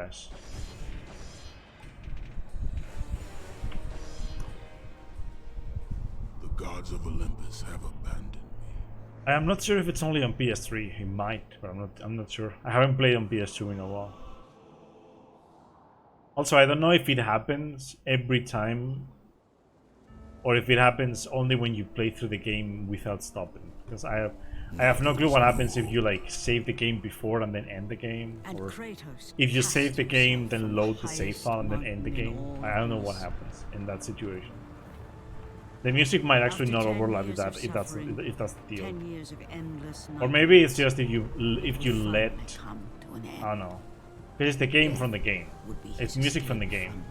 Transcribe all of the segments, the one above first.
crash. The gods of Olympus have abandoned me. I am not sure if it's only on PS3. He might, but I'm not sure. I haven't played on PS2 in a while. Also, I don't know if it happens every time, or if it happens only when you play through the game without stopping. Because I have no clue what happens if you like save the game before and then end the game, or if you save the game then load the save file and then end the game. I don't know what happens in that situation. The music might actually not overlap with that if that's the deal. Or maybe it's just if you let, I don't know. It's the game from the game. It's music from the game.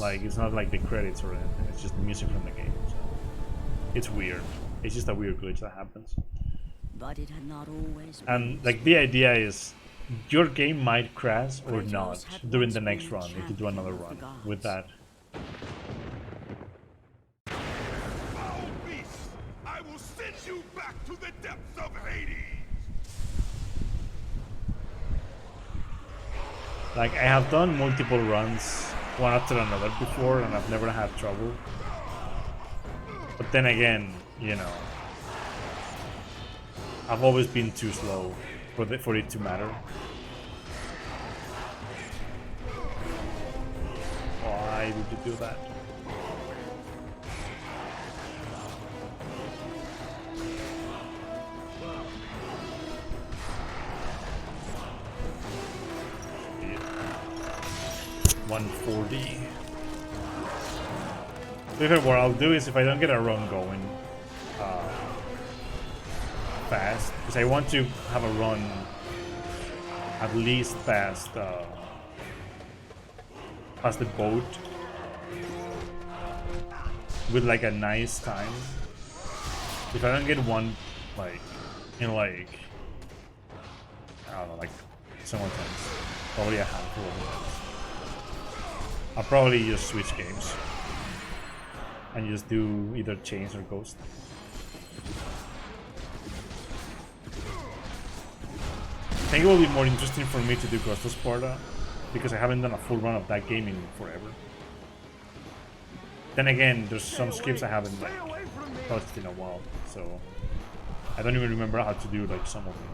Like, it's not like the credits or anything. It's just the music from the game. So it's weird. It's just a weird glitch that happens. But it had not always and like the idea is, your game might crash or not during the next run if you do another run with that. Foul beast! I will send you back to the depths of Hades! Like, I have done multiple runs, one after another before, and I've never had trouble. But then again, you know, I've always been too slow for it to matter. Why did you do that? $140. What I'll do is, if I don't get a run going fast, because I want to have a run at least past the boat with like a nice time. If I don't get one like in like, I don't know, like somewhat times, probably a handful of times, I'll probably just switch games and just do either Chains or Ghost. I think it will be more interesting for me to do Ghost of Sparta, because I haven't done a full run of that game in forever. Then again, there's some skips I haven't like touched in a while, so I don't even remember how to do like some of them.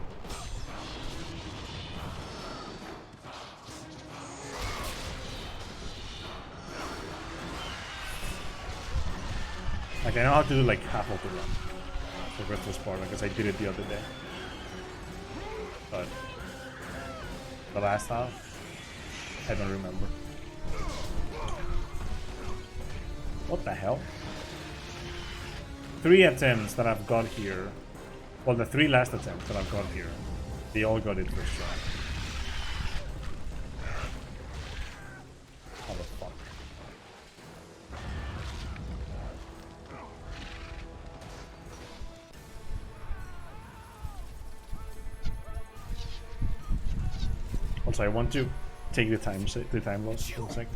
Like, I know how to do like half of the run for Ghost of Sparta, because I did it the other day. But the last half, I don't remember. What the hell? 3 attempts that I've got here. Well, the 3 last attempts that I've got here, they all got it first try. How the fuck? Also, I want to take the time loss for a sec.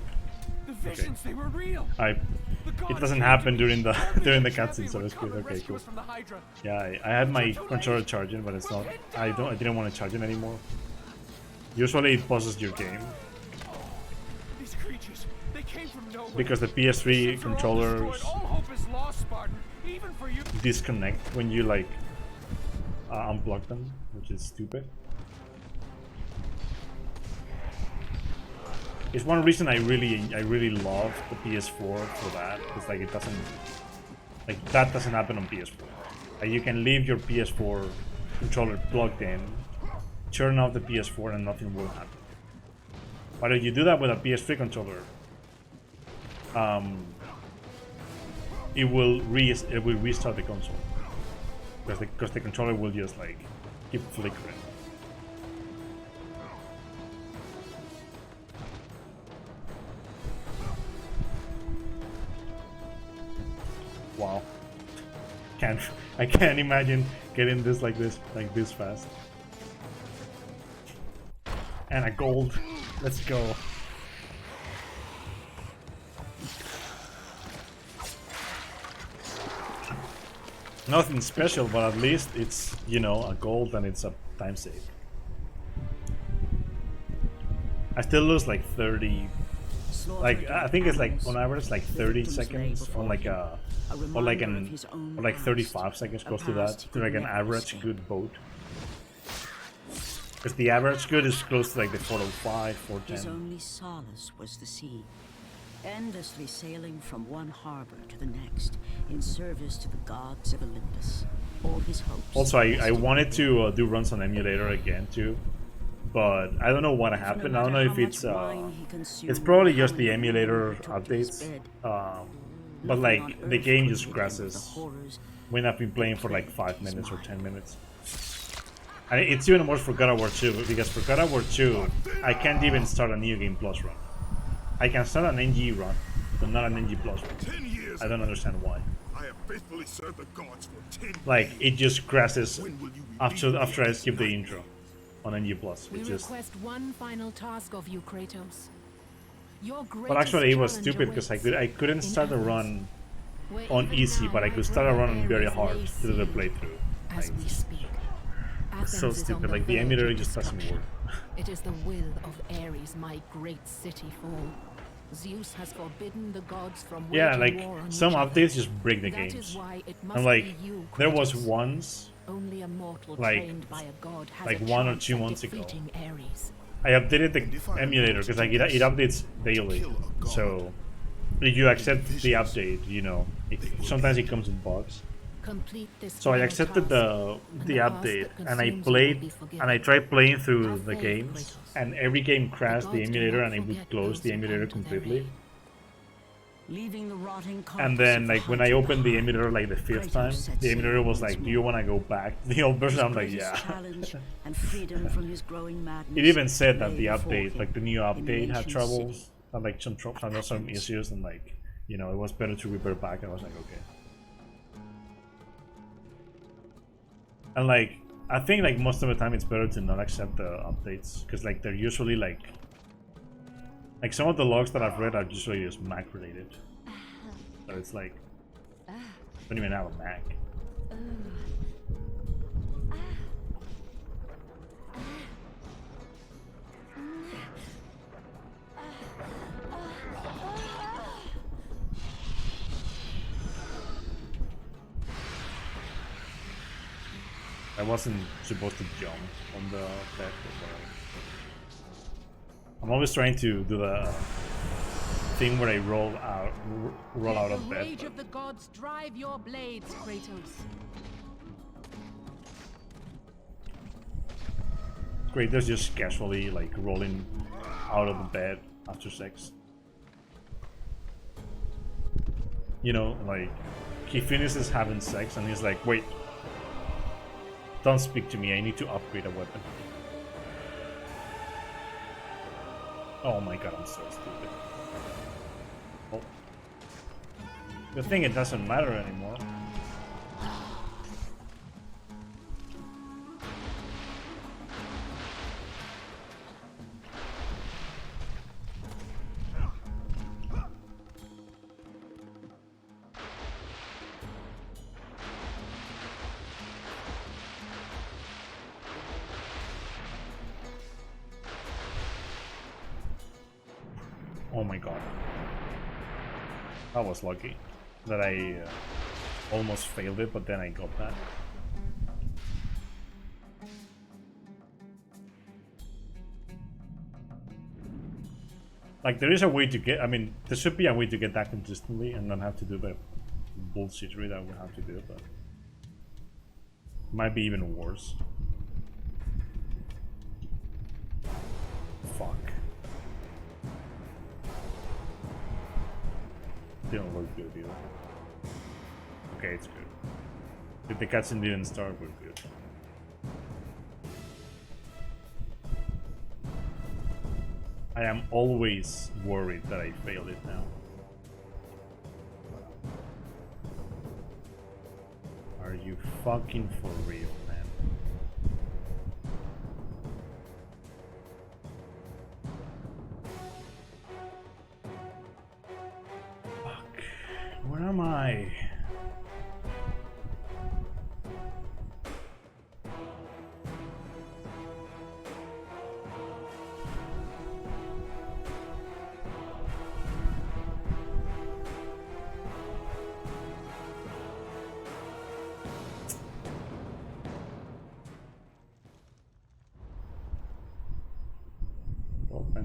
The visions, they were real. It doesn't happen during the cutscene, so it's good. Okay, cool. Yeah, I had my controller charging, but it's not. I didn't want to charge it anymore. Usually it pauses your game. These creatures, they came from nowhere. Because the PS3 controllers all hope is lost, Spartan. Even for you. Disconnect when you like unplug them, which is stupid. It's one reason I really love the PS4 for that. It's like that doesn't happen on PS4. Like, you can leave your PS4 controller plugged in, turn off the PS4, and nothing will happen. But if you do that with a PS3 controller, it will restart the console, because the controller will just like keep flickering. Wow, I can't imagine getting this like this fast. And a gold. Let's go. Nothing special, but at least it's, you know, a gold and it's a time save. I still lose like 30. Like I think it's like on average like 30 seconds on like a or like 35 seconds close to that to like an average good boat. Because the average good is close to like the 405, His 410. only solace was the sea, endlessly sailing from one harbor to the next in service to the gods of Olympus. All his hopes. Also, I wanted to do runs on emulator again too, but I don't know what happened. I don't know if it's probably just the emulator updates. But like the game just crashes when I've been playing for like 5 minutes or 10 minutes. And it's even worse for God of War 2 because for God of War 2 I can't even start a New Game Plus run. I can start an NG run, but not an NG Plus run. 10 years. I don't understand why. I have faithfully served the gods for 10 Like it just crashes When will you after I skip the intro on NG Plus. We It just. request one final task of you, Kratos. Your But actually, it was greatest stupid because I couldn't start a run on easy, but I could start a run on very hard to do the playthrough. As we speak. It's so Athens is on stupid. the Like the verge emulator of just doesn't work. discovery. It is the will of Ares my great city fall. Zeus has forbidden the gods from Yeah, waging like war on some each other. updates just break the That is games. why it must And like be you, there was Kratos. once Only a mortal like- trained by a god has like a 1 or chance 2 at months ago. defeating Ares. I updated the emulator because like it updates daily. So if you accept the update, you know, sometimes it comes in bugs. Complete this So I final accepted task, the and update past that and I consumes you will played be forgiven. and I tried playing through Have the faith, games Kratos. and every game crashed the gods do emulator not and it would forget close those the who emulator come to their completely. aid. Leaving the rotting And carcass then of the like when I hunter opened the behind, emulator like the 5th Kratos time, set the emulator sail was once like, "Do you more. want to go back to the old version?" I'm like, His "Yeah." challenge and freedom from his growing madness It even said that lay the before update, him like the new in the update, had ancient troubles, city. had like had some issues, and like you know it was better to revert back. And I was like, okay. And like I think like most of the time it's better to not accept the updates because like they're usually like some of the logs that I've read are usually just Mac related. So it's like I don't even have a Mac. I wasn't supposed to jump on the bed. I'm always trying to do the thing where I roll out of The bed. rage of the gods drive your blades, Kratos. Kratos just casually like rolling out of the bed after sex. You know, like he finishes having sex and he's like, "Wait, don't speak to me. I need to upgrade a weapon." Oh my god, I'm so stupid. Oh. Good thing it doesn't matter anymore. Oh my god. I was lucky that I almost failed it, but then I got that. Like, there is a way to get, I mean, there should be a way to get that consistently and not have to do the bullshittery that we have to do, but might be even worse. Fuck. Didn't look good either. Okay, it's good. If the cutscene didn't start, we're good. I am always worried that I failed it now. Are you fucking for real, man? Fuck. Where am I?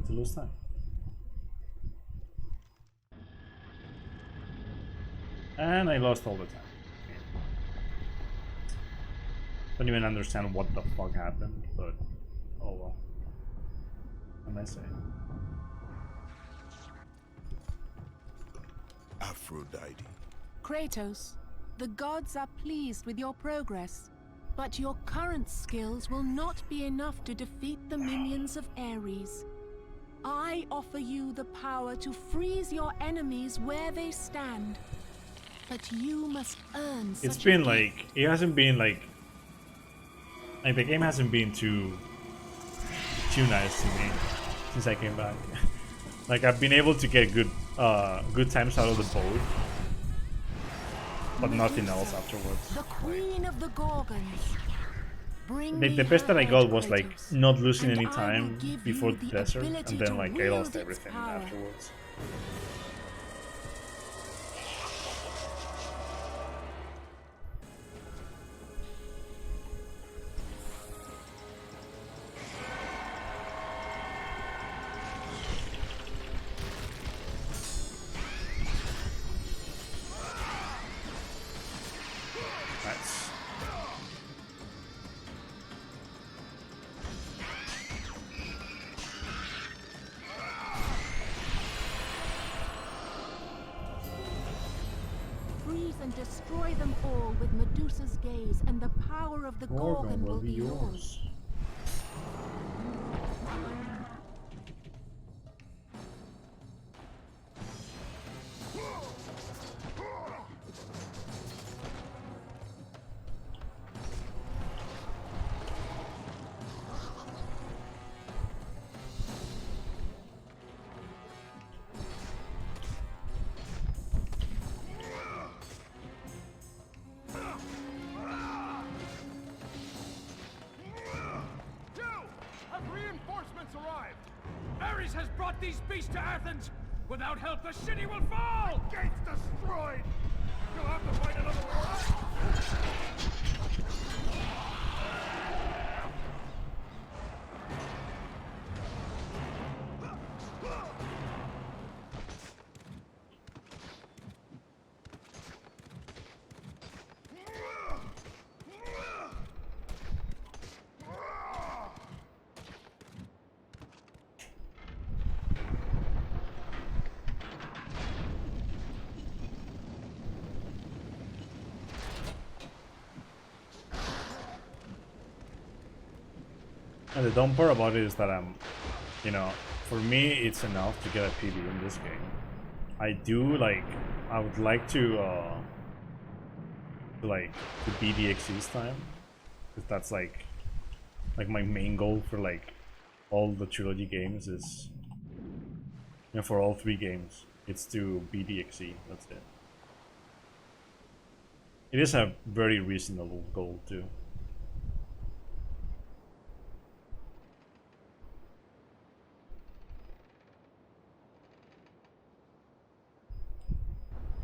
to lose time. And I lost all the time. Don't even understand what the fuck happened, but oh well. What am I saying? Aphrodite. Kratos, the gods are pleased with your progress, but your current skills will not be enough to defeat the minions of Ares. I offer you the power to freeze your enemies where they stand, but you must earn such It's a been gift. like, it hasn't been like the game hasn't been too nice to me since I came back. Like I've been able to get good times out of the boat, but nothing else afterwards. The queen of the Gorgons. Bring Like me the best her that I head, got was like Kratos, not losing and any I will time give before you the the desert, ability and then to like I wield lost its everything power. afterwards. Nice. Freeze and destroy them all with Medusa's gaze, and the power of the Gorgon will be yours. Joe! Have reinforcements arrived? Ares has brought these beasts to Athens! Without help, the city will fall! Gates destroyed! You'll have to fight another war. And the dumb part about it is that you know, for me it's enough to get a PB in this game. I would like to beat the XC's time, because that's like my main goal for like all the trilogy games is, you know, for all 3 games, it's to beat the XC. That's it. It is a very reasonable goal too.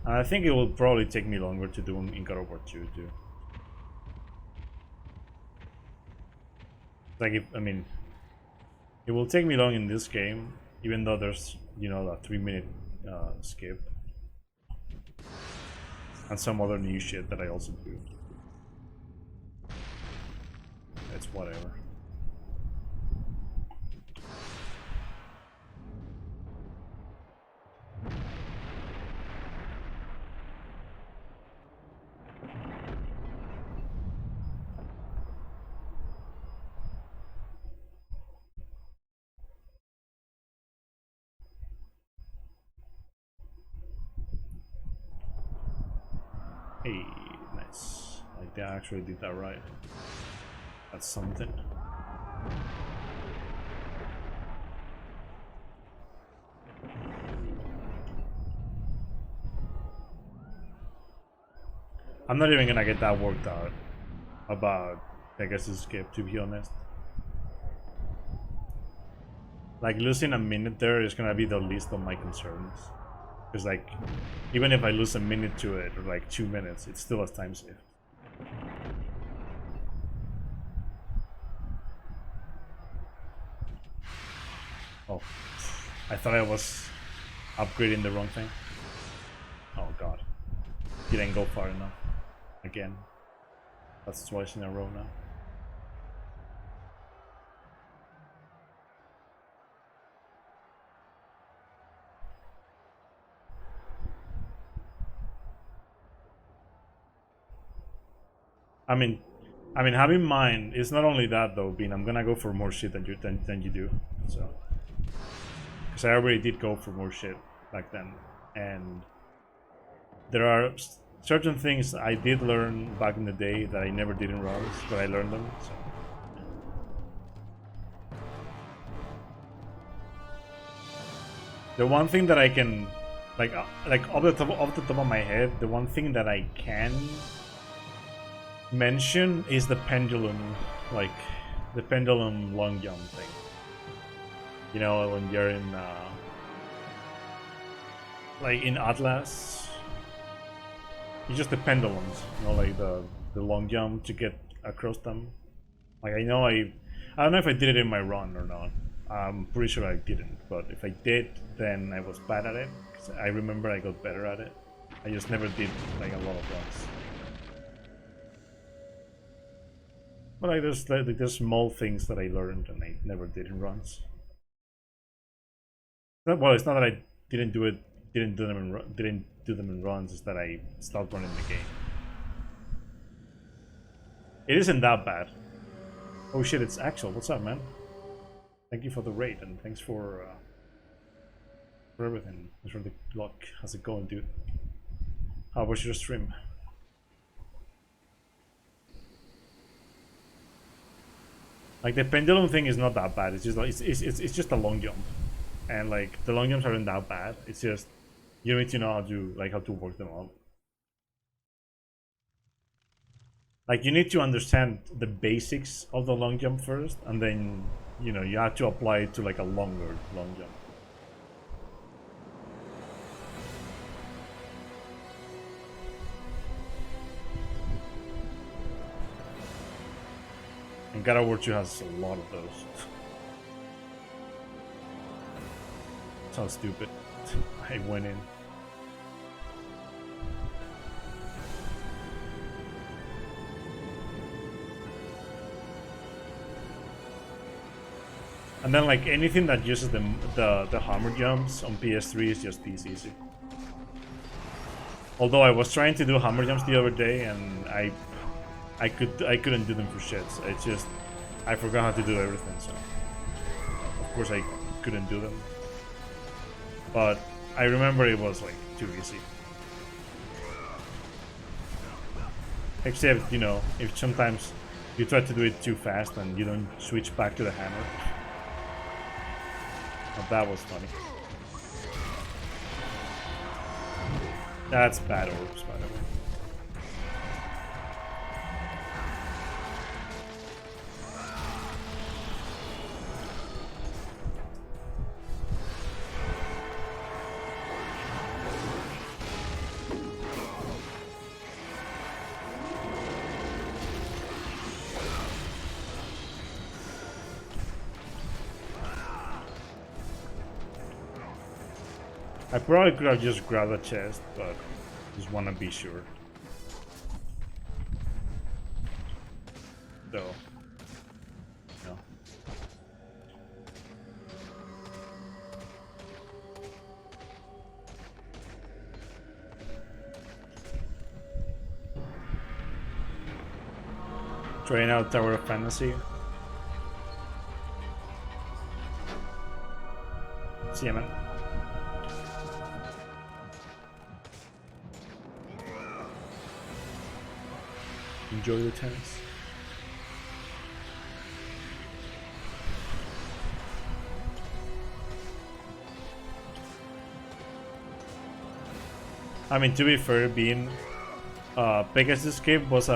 I think it will probably take me longer to do in God of War 2 too. Like it will take me long in this game, even though there's, you know, a 3-minute skip and some other new shit that I also do. It's whatever. Hey, nice. Like they actually did that right. That's something. I'm not even gonna get that worked out about Pegasus skip, to be honest. Like losing a minute there is gonna be the least of my concerns. Because like, even if I lose a minute to it, or like 2 minutes, it's still a time save. Oh, I thought I was upgrading the wrong thing. Oh god. Didn't go far enough. Again. That's twice in a row now. I mean, have in mind, it's not only that though, Bean. I'm gonna go for more shit than you do. So, because I already did go for more shit back then, and there are certain things I did learn back in the day that I never did in runs, but I learned them. So. The one thing that I can, like off the top of my head, the one thing that I can mention is the pendulum, like the pendulum long jump thing. You know, when you're in like in Atlas, it's just the pendulums, you know, like the long jump to get across them. Like I don't know if I did it in my run or not. I'm pretty sure I didn't, but if I did, then I was bad at it. 'Cause I remember I got better at it. I just never did like a lot of runs. But like there's small things that I learned and I never did in runs. Well, it's not that I didn't do them in runs. It's that I stopped running the game. It isn't that bad. Oh shit! It's Axel. What's up, man? Thank you for the raid and thanks for everything. Thanks for the luck. How's it going, dude? How was your stream? Like the pendulum thing is not that bad. It's just like it's just a long jump, and like the long jumps aren't that bad. It's just you need to know how to work them out. Like you need to understand the basics of the long jump first, and then you have to apply it to like a longer long jump. And God of War 2 has a lot of those. That's how stupid I went in. And then like anything that uses the hammer jumps on PS3 is just this easy. Although I was trying to do hammer jumps the other day and I couldn't do them for shit. It's just I forgot how to do everything, so of course I couldn't do them. But I remember it was like too easy. Except, if sometimes you try to do it too fast and you don't switch back to the hammer. Now that was funny. That's bad orbs, by the way. I probably could have just grabbed a chest, but just want to be sure. So, no. Trying out Tower of Fantasy. See ya, man. Enjoy the tennis. I mean, to be fair, being Pegasus Escape was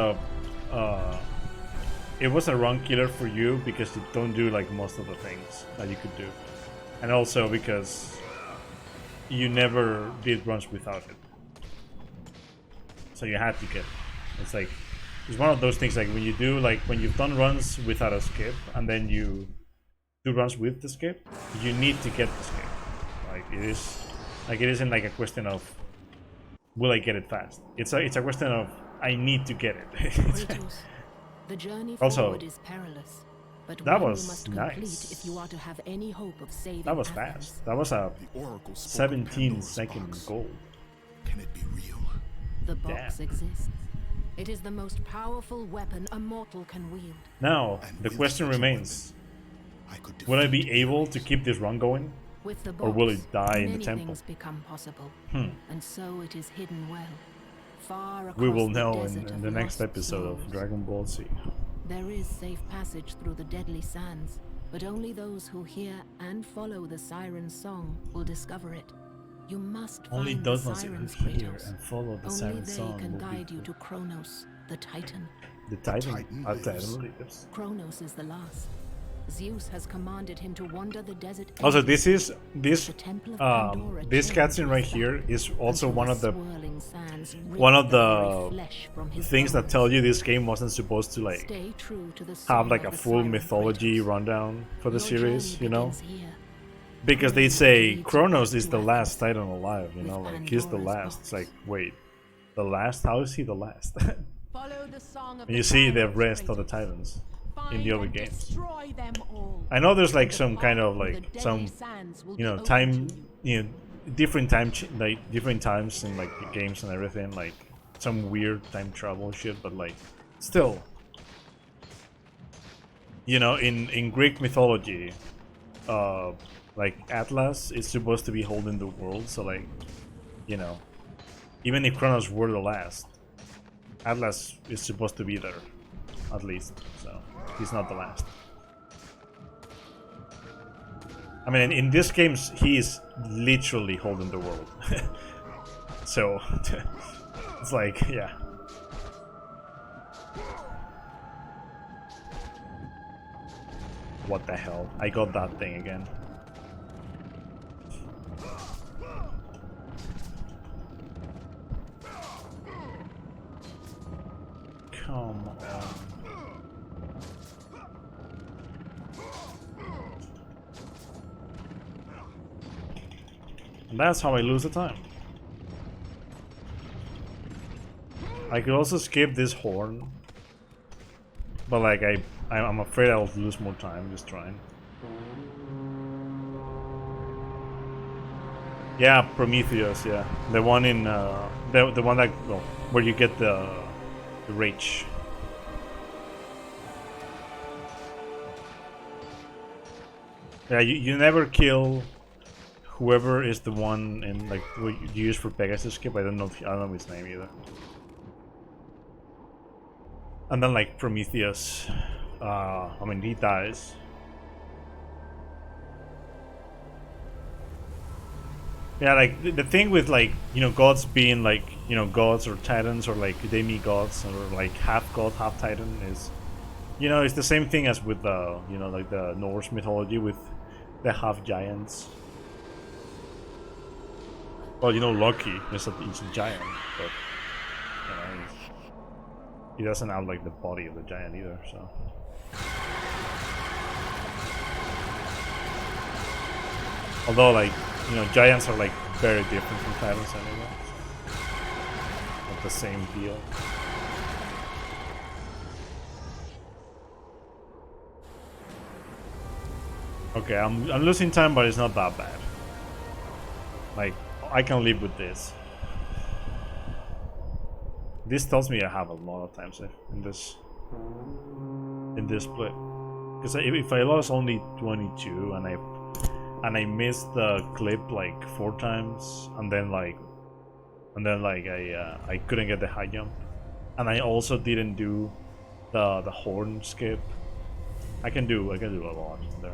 it was a run killer for you because you don't do like most of the things that you could do, and also because you never did runs without it, so you had to get it. It's like it's one of those things like when you've done runs without a skip and then you do runs with the skip, you need to get the skip. Like it isn't like a question of will I get it fast. It's a question of I need to get it. Kratos, the journey Also, forward is perilous, but that one was you must complete nice. if you are to have any hope of saving That was Athens. fast. That was a The Oracle spoke of 17-second Pandora's box. goal. Can it be real? The box Damn. exists. It is the most powerful weapon a mortal can wield. Now And the with question such a remains: weapon, I could will I be defeat able to enemies. keep this run going? With the box, Or will it die in the many temple? things become possible, Hmm. and so it is hidden well, far across We will the know desert in of the next lost episode of souls. Dragon Ball Z. There is safe passage through the deadly sands, but only those who hear and follow the siren's song will discover it. You must Only find those the ones who sirens, hear Kratos. and follow the Only siren they song can will guide be you to Kronos, the Titan. the Titan. Titan A lives. Titan lives. Kronos is the last. Zeus has commanded him to wander the desert. Also, endlessly. this The Temple of Pandora this chains cutscene right his here back is also until one of the swirling sands one rip of very the flesh from his things that bones. tell you this game wasn't supposed to like Stay true to the have song like of a the full siren mythology Kratos. rundown for the Your series, journey you know? begins here. Because they Kronos say leads you Kronos back is to the last Athens Titan alive, you with know, like he's the Pandora's last. box. It's like, wait, the last? How is he the last? Follow the song of And the you see the sirens, rest of the Kratos. Titans in Find the other and games. destroy them all. I know there's like The some kind path of through like the deadly some sands will you be know open time to you. you know different time like different times in like the games and everything, like some weird time travel shit, but like still, you know, in Greek mythology, like Atlas is supposed to be holding the world, so like, you know, even if Kronos were the last, Atlas is supposed to be there at least, so he's not the last. I mean, in these games, he is literally holding the world. So, it's like, yeah. What the hell? I got that thing again. Come on. And that's how I lose the time. I could also skip this horn, but like I'm afraid I'll lose more time just trying. Yeah, Prometheus. Yeah, the one in the one that, well, where you get the rage. Yeah, you never kill whoever is the one in like what you use for Pegasus skip. I don't know his name either. And then like Prometheus, I mean, he dies. Yeah, like the thing with like, you know, gods being like, you know, gods or titans or like demigods or like half god, half titan is, you know, it's the same thing as with the, you know, like the Norse mythology with the half giants. Well, you know, Loki is he's a giant, but you know, he doesn't have like the body of the giant either, so. Although, like, you know, giants are like very different from titans anyway. Not the same deal. Okay, I'm losing time, but it's not that bad. Like, I can live with this. This tells me I have a lot of times in this split. Because if I lost only 22 and I missed the clip like 4 times, and then like I couldn't get the high jump, and I also didn't do the horn skip. I can do a lot there.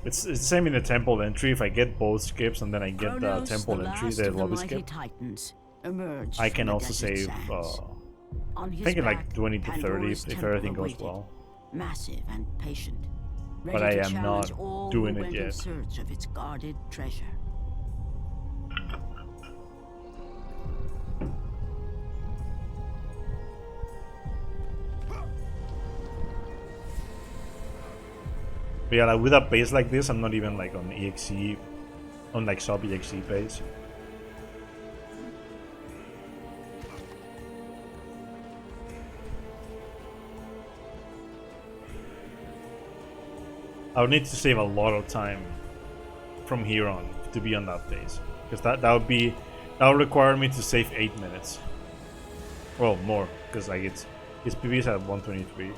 It's the same in the temple entry. If I get both skips and then I get the Kronos, temple the entry, last the of the lobby mighty skip, Titans, emerged I from can the also desert save sands. On his thinking like back, 20 to 30 Pandora's if temple everything goes awaited, well. massive and patient, But ready I to am challenge not all doing who it went in yet. search of its guarded treasure. But yeah, like with a base like this, I'm not even like on EXE on like sub EXE base. I would need to save a lot of time from here on to be on that base, because that would require me to save 8 minutes. Well, more, because like its PB is at 123,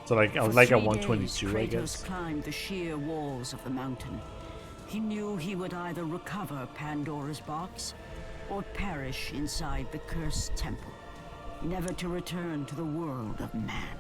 so like I was like at 122, I guess. Kratos climbed the sheer walls of the mountain. He knew he would either recover Pandora's box or perish inside the cursed temple, never to return to the world of man.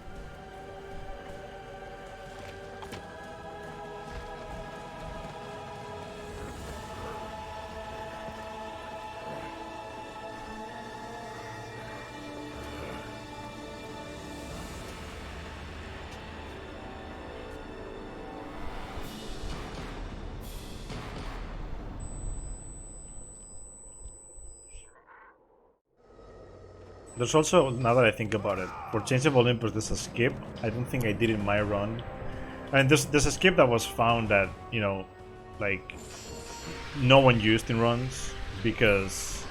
There's also, now that I think about it, for Chains of Olympus there's a skip. I don't think I did in my run. And there's a skip that was found that, you know, like, no one used in runs because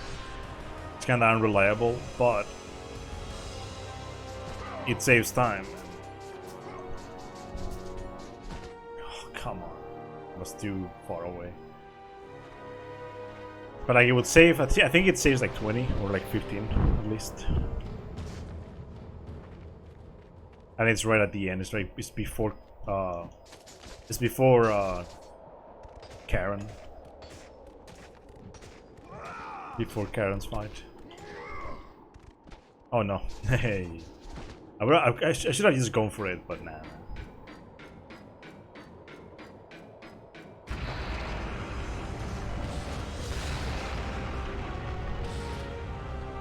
it's kinda unreliable, but it saves time. Oh, come on. It was too far away. But like it would save, I think it saves like 20 or like 15 at least. And it's right at the end. It's before Karen. Before Karen's fight. Oh no. Hey. I should have just gone for it, but nah.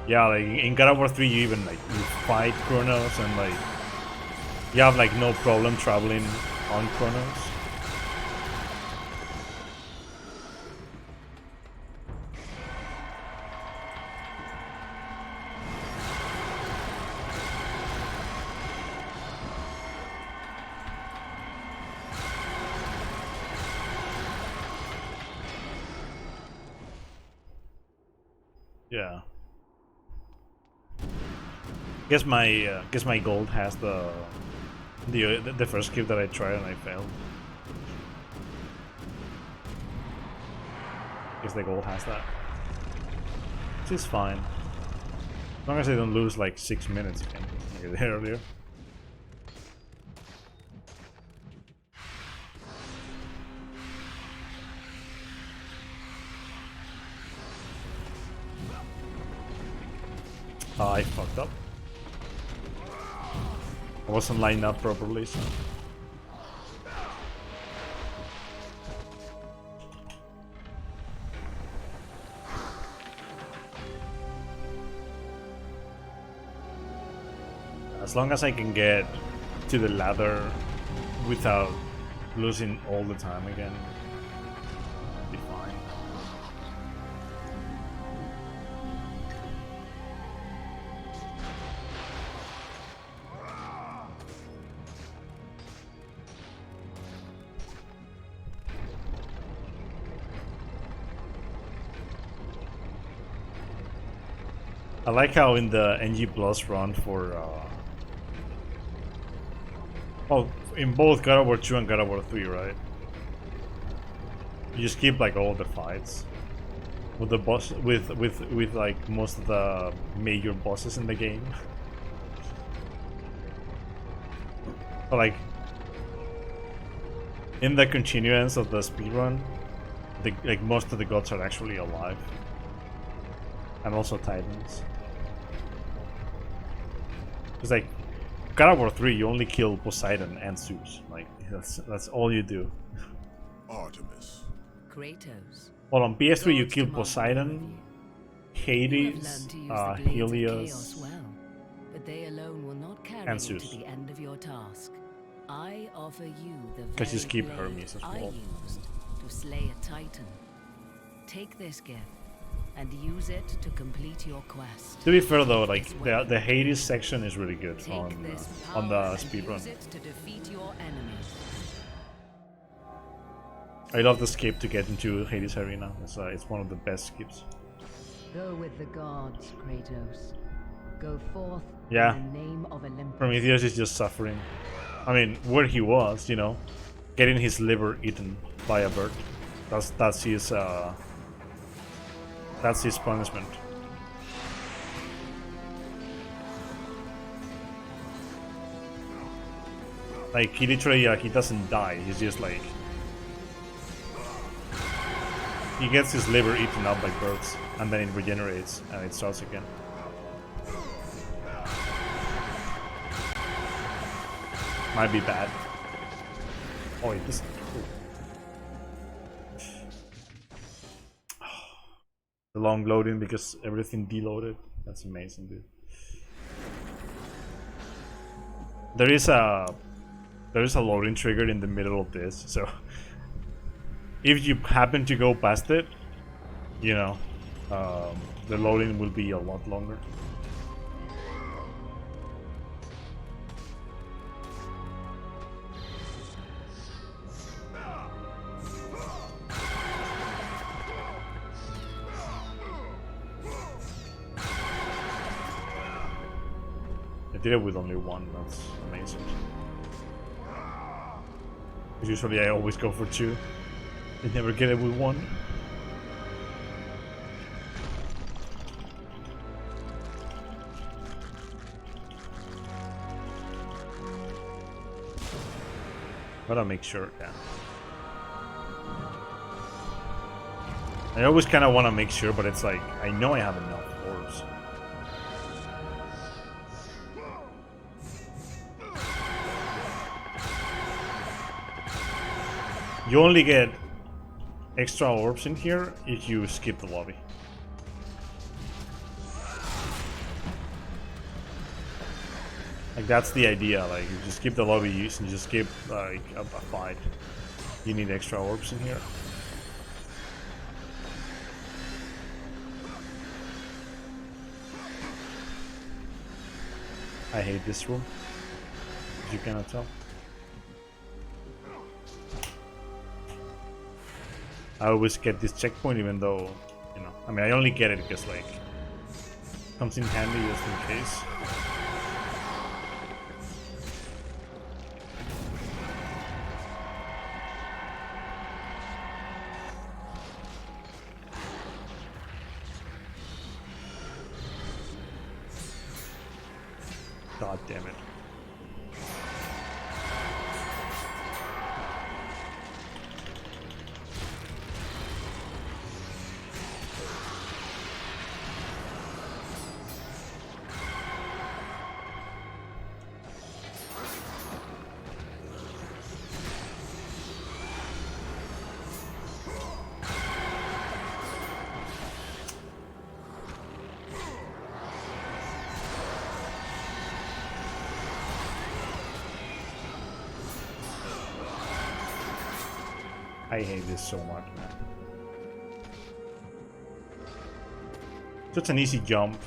Yeah, like in God of War 3 you even like you fight Chronos and like you have like no problem traveling on Chronos. Yeah. Guess my gold has the first skip that I tried and I failed. Guess the gold has that, which is fine as long as I don't lose like 6 minutes again like I did earlier. I fucked up. I wasn't lined up properly, so. As long as I can get to the ladder without losing all the time again, I'll be fine. I like how in the NG Plus run for well, in both God of War 2 and God of War 3, right? You skip like all the fights with the boss with like most of the major bosses in the game. But like in the continuance of the speedrun, like most of the gods are actually alive. And also Titans. It's like God of War 3, you only kill Poseidon and Zeus. Like that's all you do. Artemis. Kratos. Well, on PS3 you Gods kill command Poseidon, over you. You have Hades, learned to use the blades of Helios, chaos well, but they alone will not carry and you to Zeus. the end of your task. I offer you the Because you very skip blade Hermes as I well. used to slay a titan. Take this gift and use it to complete your quest. To be fair though, like the Hades section is really good Take on this the power and speedrun. use it to defeat your enemies. I love the skip to get into Hades Arena. It's one of the best skips. Go with the gods, Kratos. Go forth Yeah. in the name of Olympus. Prometheus is just suffering. I mean, where he was, you know, getting his liver eaten by a bird. That's his punishment. Like he literally, he doesn't die. He's just like he gets his liver eaten up by birds, and then it regenerates and it starts again. Might be bad. Oh, it is cool. The long loading because everything deloaded. That's amazing, dude. There is a loading trigger in the middle of this, so if you happen to go past it, you know, the loading will be a lot longer. I did it with only one, that's amazing. Usually I always go for two. I never get it with one. Gotta make sure, yeah. I always kind of want to make sure, but it's like, I know I have enough orbs. You only get extra orbs in here if you skip the lobby. Like that's the idea, like you just skip the lobby and you just skip like a fight. You need extra orbs in here. I hate this room, as you cannot tell. I always get this checkpoint even though, you know, I mean I only get it because like, it comes in handy just in case. God damn it. I hate this so much, man. Such an easy jump.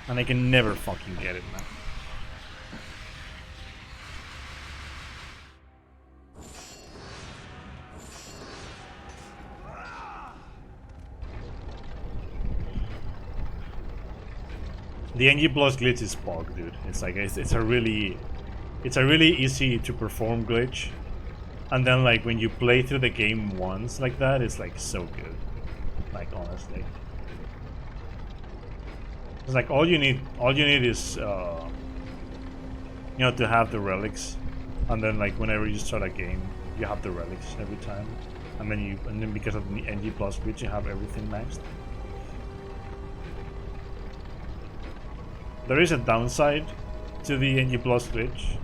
And I can never fucking get it, man. The NG Plus glitch is bug, dude. It's like it's a really easy to perform glitch. And then like when you play through the game once like that, it's like so good. Like honestly. It's like all you need is you know, to have the relics. And then like whenever you start a game, you have the relics every time. And then because of the NG Plus glitch you have everything maxed. There is a downside to the NG Plus glitch.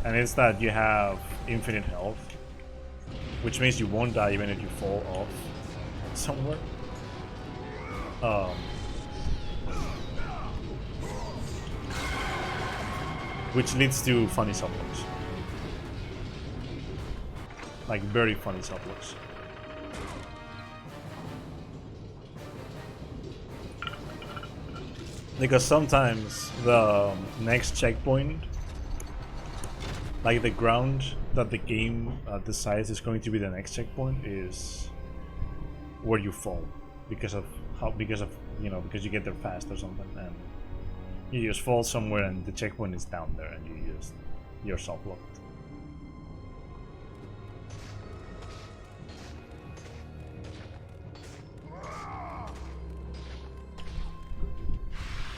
And it's that you have infinite health, which means you won't die even if you fall off somewhere. Which leads to funny sublocks. Like very funny sublocks. Because sometimes the next checkpoint, like the ground that the game decides is going to be the next checkpoint is where you fall because of because you get there fast or something, and you just fall somewhere and the checkpoint is down there and you're soft locked.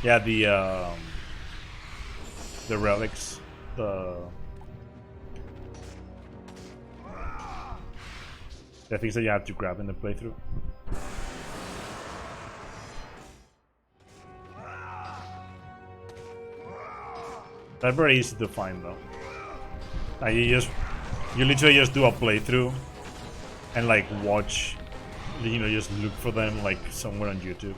Yeah, the relics, the things that you have to grab in the playthrough. They're very easy to find though. Like you literally just do a playthrough and like watch, just look for them like somewhere on YouTube.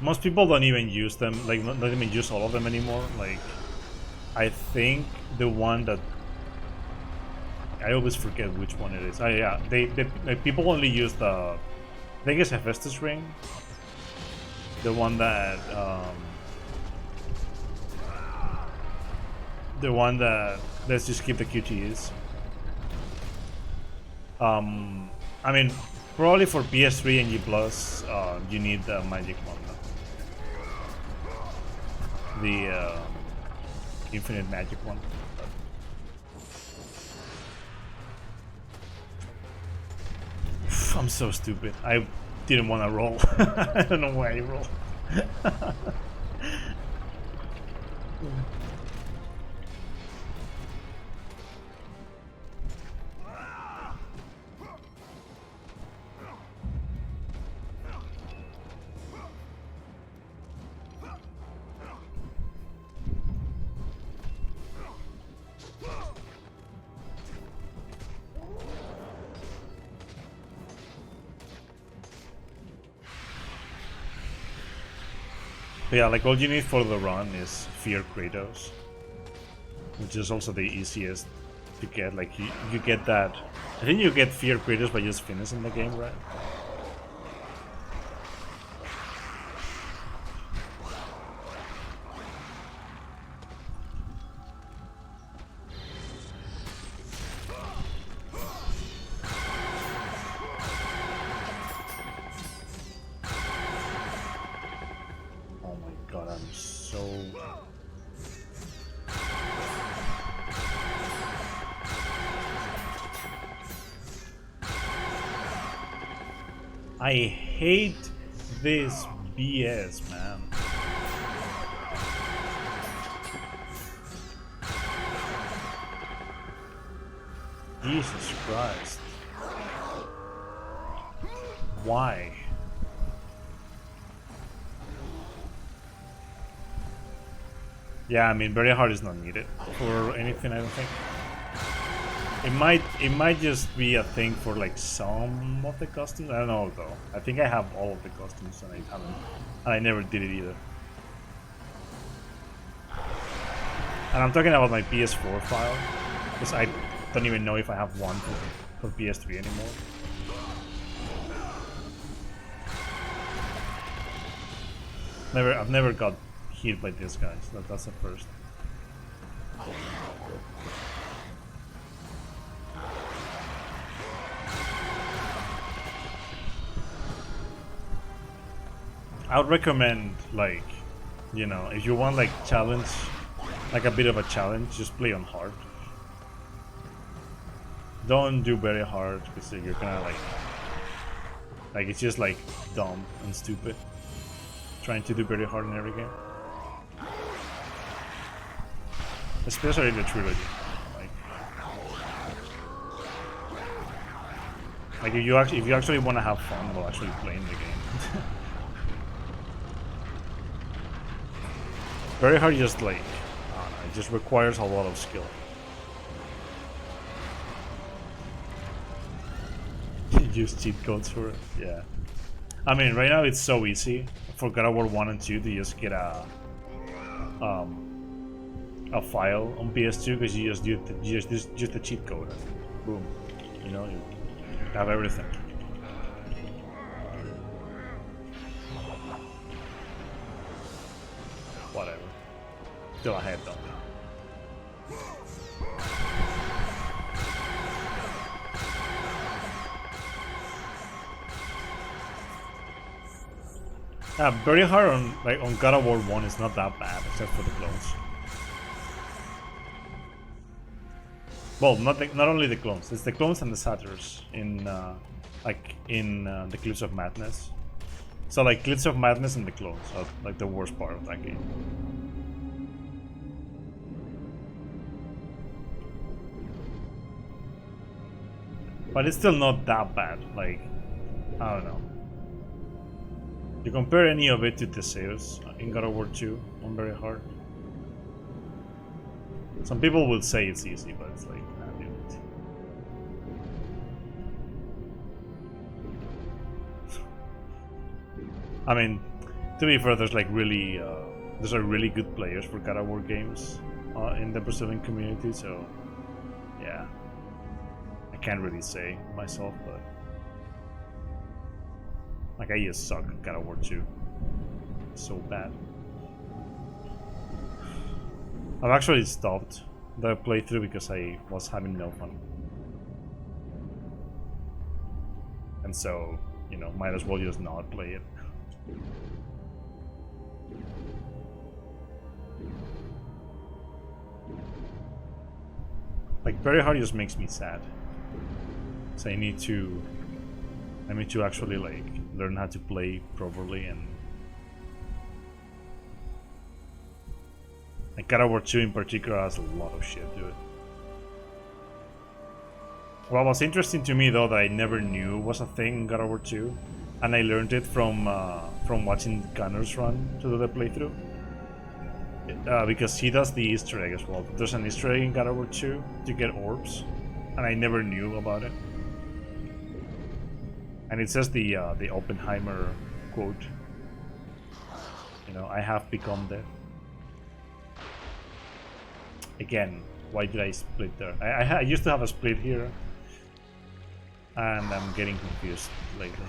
Most people don't even use them, like not even use all of them anymore. Like, I think the one that I always forget which one it is. Oh yeah, they people only use the, I think it's Hephaestus ring, the one that let's just keep the QTEs. I mean, probably for PS3 and G Plus, you need the magic one. The infinite magic one. I'm so stupid. I didn't want to roll. I don't know why I rolled. Yeah, like all you need for the run is Fear Kratos, which is also the easiest to get. Like you get that. I think you get Fear Kratos by just finishing the game, right? I hate this BS, man. Jesus Christ. Why? Yeah, I mean, very hard is not needed for anything, I don't think. It might just be a thing for like some of the costumes. I don't know though. I think I have all of the costumes and I haven't, and I never did it either. And I'm talking about my PS4 file, because I don't even know if I have one for PS3 anymore. I've never got hit by these guys. That's the first. I would recommend, like, you know, if you want like challenge, like a bit of a challenge, just play on hard. Don't do very hard because you're gonna like it's just like dumb and stupid trying to do very hard in every game, especially the trilogy. Like if you actually want to have fun while actually playing the game. Very hard, just like, I don't know, it just requires a lot of skill. Use cheat codes for it, yeah. I mean, right now it's so easy for God of War 1 and 2 to just get a a file on PS2 because you just use the cheat code and boom, you know, you have everything. Whatever. Still ahead though. Very hard on God of War 1 is not that bad except for the clones. Well, not only the clones, it's the clones and the satyrs in the Cliffs of Madness. So like Cliffs of Madness and the clones are like the worst part of that game. But it's still not that bad. Like, I don't know. You compare any of it to Theseus in God of War 2 on very hard. Some people will say it's easy, but it's like, nah, dude. I mean, to be fair, there's like really, there's a really good players for God of War games in the Brazilian community, so yeah, I can't really say myself, but like I just suck at God of War 2. So bad. I've actually stopped the playthrough because I was having no fun. And so, you know, might as well just not play it. Like, very hard just makes me sad. So I need to actually like learn how to play properly, and like God of War 2 in particular has a lot of shit to it. What was interesting to me though that I never knew was a thing in God of War 2, and I learned it from watching Gunners run to do the playthrough. Because he does the Easter egg as well. There's an Easter egg in God of War 2 to get orbs, and I never knew about it. And it says the Oppenheimer quote. You know, I have become death. Again, why did I split there? I used to have a split here, and I'm getting confused lately.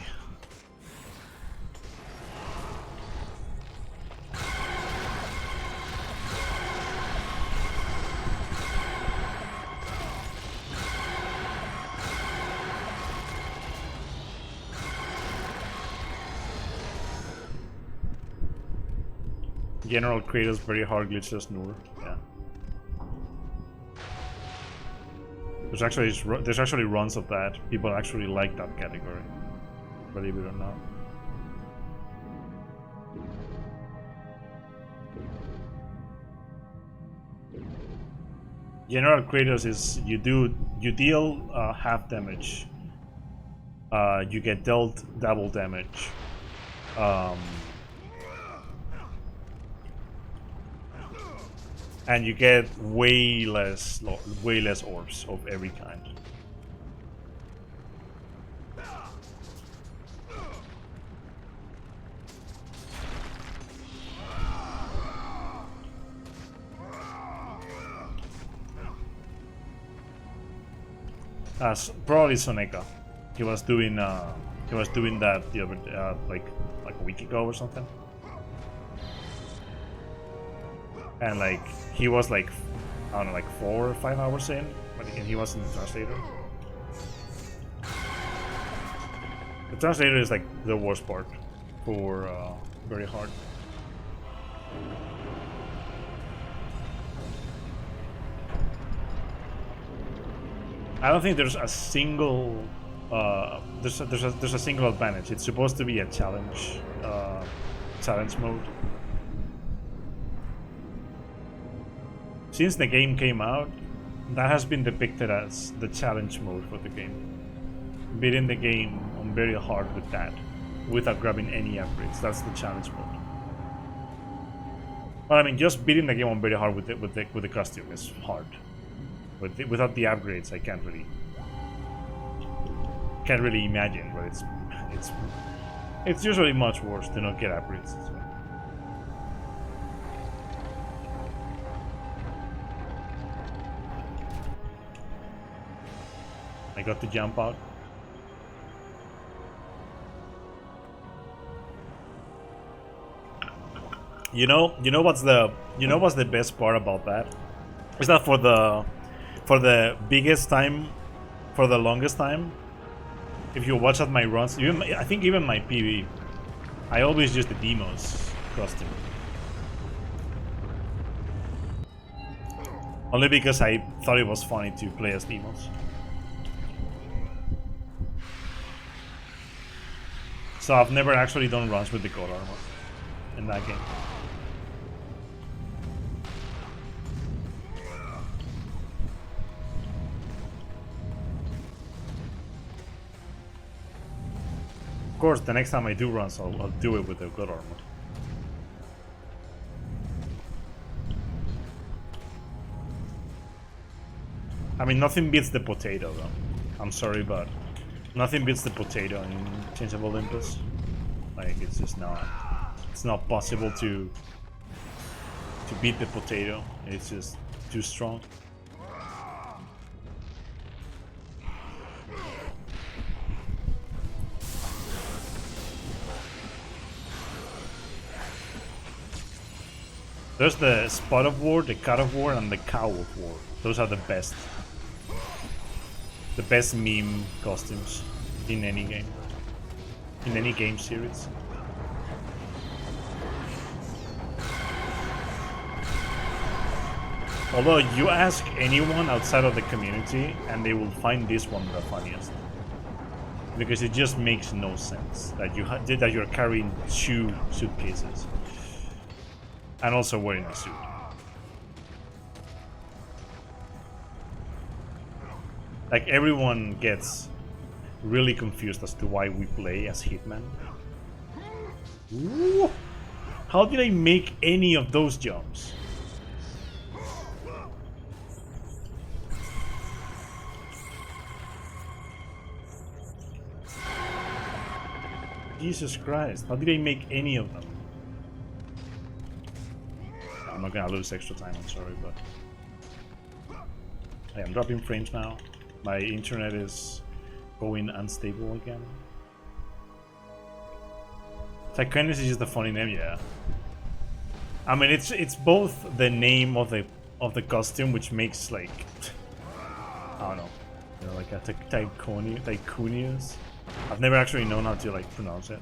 General Kratos very hard glitches Nur. Yeah. There's actually runs of that. People actually like that category, believe it or not. General Kratos is you deal half damage. You get dealt double damage. And you get way less orbs of every kind. Probably Soneka. He was doing that the other like a week ago or something. And like he was like, I don't know, like 4 or 5 hours in, but he wasn't the translator. The translator is like the worst part for very hard. I don't think there's a single there's a single advantage. It's supposed to be a challenge mode. Since the game came out, that has been depicted as the challenge mode for the game. Beating the game on very hard with that, without grabbing any upgrades. That's the challenge mode. Well, I mean, just beating the game on very hard with the costume is hard. But without the upgrades, I can't really imagine. But it's usually much worse to not get upgrades. So. I got to jump out. You know what's the best part about that? Is that for the biggest time, for the longest time, if you watch at my runs, I think even my PV, I always use the Demos costume. Only because I thought it was funny to play as Demos. So I've never actually done runs with the gold armor in that game. Of course, the next time I do runs, I'll do it with the good armor. I mean, nothing beats the potato, though. I'm sorry, but nothing beats the potato in Chains of Olympus. Like, it's just not. It's not possible to beat the potato. It's just too strong. There's the Spot of War, the Cut of War, and the Cow of War. Those are the best. The best meme costumes in any game. In any game series. Although you ask anyone outside of the community and they will find this one the funniest. Because it just makes no sense that you're carrying 2 suitcases. And also wearing a suit. Like, everyone gets really confused as to why we play as Hitman. Ooh. How did I make any of those jumps? Jesus Christ, how did I make any of them? I'm not gonna lose extra time, I'm sorry, but I am dropping frames now. My internet is going unstable again. Tyconis is just a funny name, yeah. I mean, it's both the name of the costume, which makes like I don't know, you know, like a Tycoonius. I've never actually known how to like pronounce it.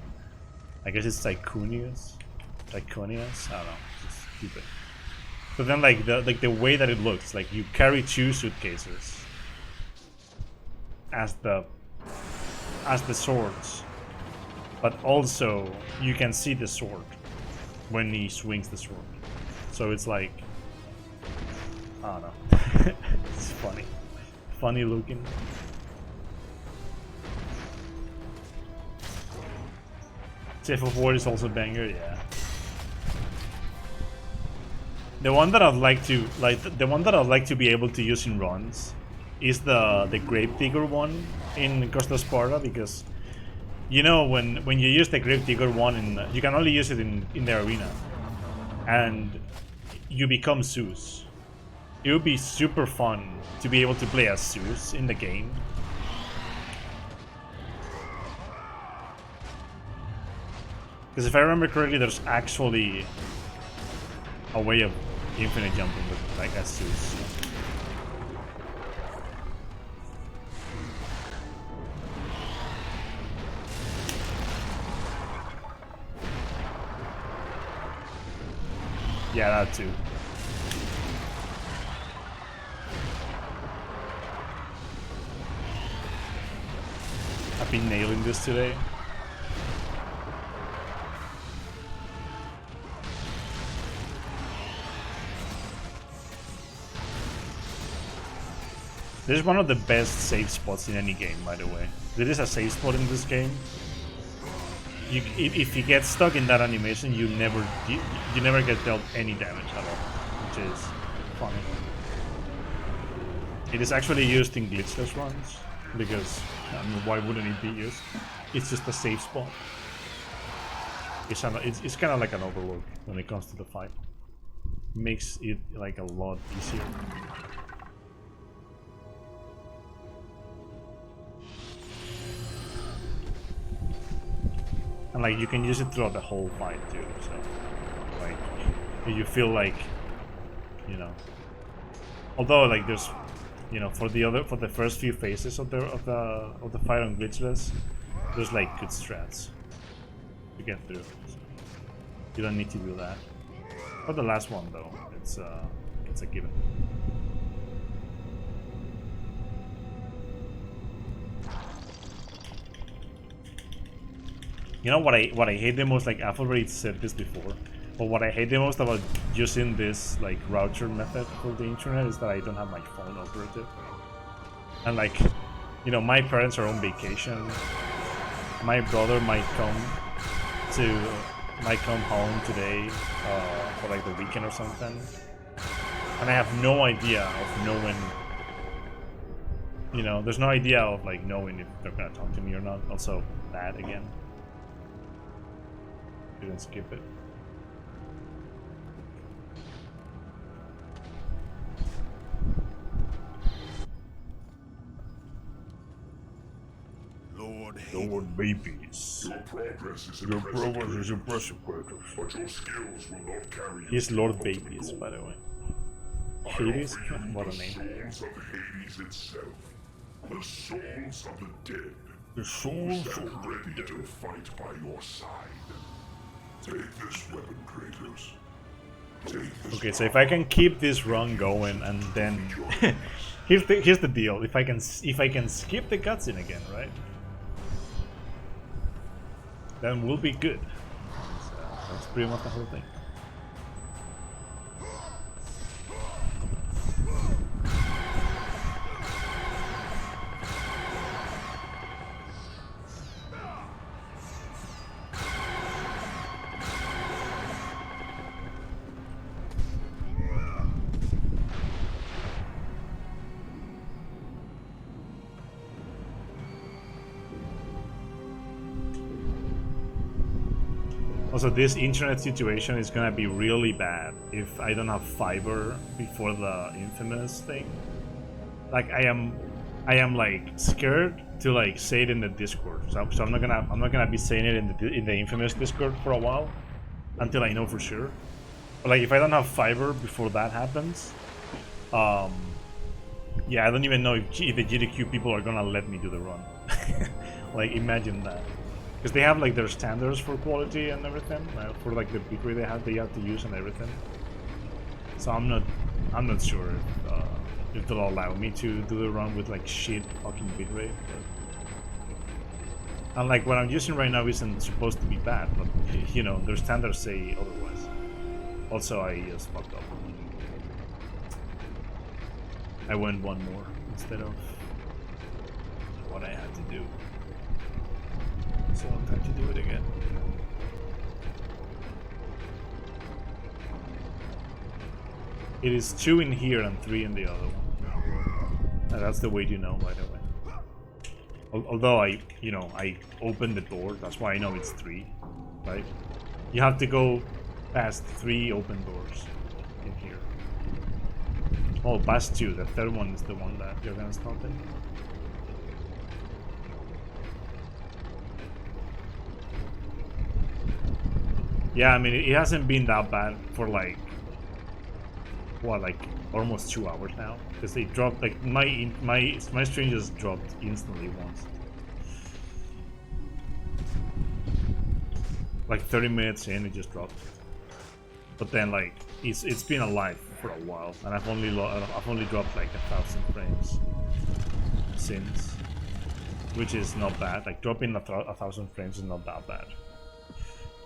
I guess it's Tycoonius. Tycoonius. I don't know. Just stupid. But then like the way that it looks, like you carry 2 suitcases as the swords, but also you can see the sword when he swings the sword. So it's like, I don't know. It's funny looking. Safe of War is also banger, yeah. The one that I'd like to be able to use in runs is the Gravedigger one in Costa Sparta, because you know when you use the Gravedigger one you can only use it in the arena, and you become Zeus. It would be super fun to be able to play as Zeus in the game. Because if I remember correctly, there's actually a way of infinite jumping with like as Zeus. Yeah, that too. I've been nailing this today. This is one of the best save spots in any game, by the way. There is a save spot in this game. If you get stuck in that animation, you never get dealt any damage at all, which is funny. It is actually used in glitchless runs because I mean, why wouldn't it be used? It's just a safe spot. It's kind of like an overload when it comes to the fight. Makes it like a lot easier. And like you can use it throughout the whole fight too. So like if you feel like, you know, although like there's, you know, for the first few phases of the fight on glitchless, there's like good strats to get through. So you don't need to do that. For the last one though, it's a given. You know what I hate the most, like I've already said this before, but what I hate the most about using this like router method for the internet is that I don't have my phone operative. And like, you know, my parents are on vacation. My brother might come home today for like the weekend or something. And I have no idea of knowing, you know, there's no idea of like knowing if they're gonna talk to me or not. Also, that again. Didn't skip it. Lord babies. your progress is Your progress is impressive, impressive, Kratos. but your skills will not carry you. He's Lord Babies, by the way. Hades? What a name. Souls of Hades itself, the souls of the dead. The souls Stand of ready to fight by your side. Take this weapon, Kratos. Take this Okay, so if I can keep this run going, and then here's the deal: if I can skip the cutscene again, right? Then we'll be good. So that's pretty much the whole thing. Also, this internet situation is gonna be really bad if I don't have fiber before the infamous thing. Like I am like scared to like say it in the Discord. So I'm not gonna be saying it in the infamous Discord for a while until I know for sure. But like if I don't have fiber before that happens, yeah, I don't even know if the GDQ people are gonna let me do the run. Like imagine that. Because they have like their standards for quality and everything, for like the bitrate they have to use and everything. So I'm not sure if they'll allow me to do the run with like shit fucking bitrate. And like what I'm using right now isn't supposed to be bad, but you know their standards say otherwise. Also, I just fucked up. I went one more instead of what I had to do. So I'll have to do it again. It is 2 in here and 3 in the other one. And that's the way to know, by the way. Although I opened the door, that's why I know it's 3, right? You have to go past 3 open doors in here. Oh, past 2. The third one is the one that you're gonna stop in. Yeah, I mean, it hasn't been that bad for like, what, like almost 2 hours now? Because they dropped, like, my stream just dropped instantly once. Like 30 minutes in, it just dropped. But then, like, it's been alive for a while, and I've only dropped like 1,000 frames since, which is not bad. Like dropping 1,000 frames is not that bad.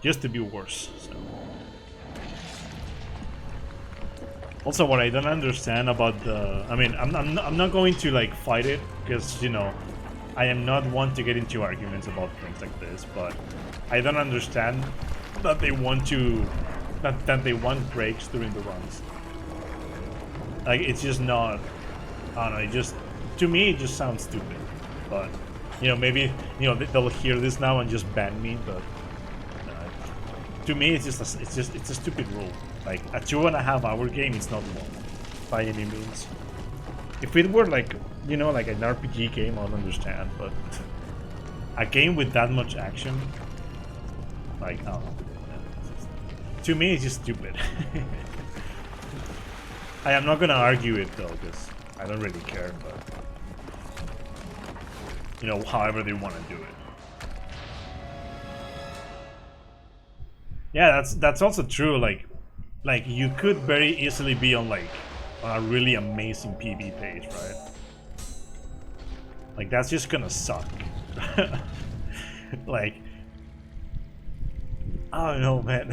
Just to be worse. So. Also, what I don't understand about the, I mean, I'm not going to like fight it because you know, I am not one to get into arguments about things like this. But I don't understand that they want to, that they want breaks during the runs. Like it's just not, I don't know. It just, to me, it just sounds stupid. But you know, maybe you know they'll hear this now and just ban me, but. To me, it's a stupid rule. Like a 2.5 hour game is not long by any means. If it were like, you know, like an RPG game, I'd understand. But a game with that much action, Like, I don't know. To me, it's just stupid. I am not gonna argue it though, because I don't really care, but you know, however they want to do it. Yeah, that's also true. Like you could very easily be on a really amazing PB page, right? Like that's just gonna suck. Like, I don't know, man.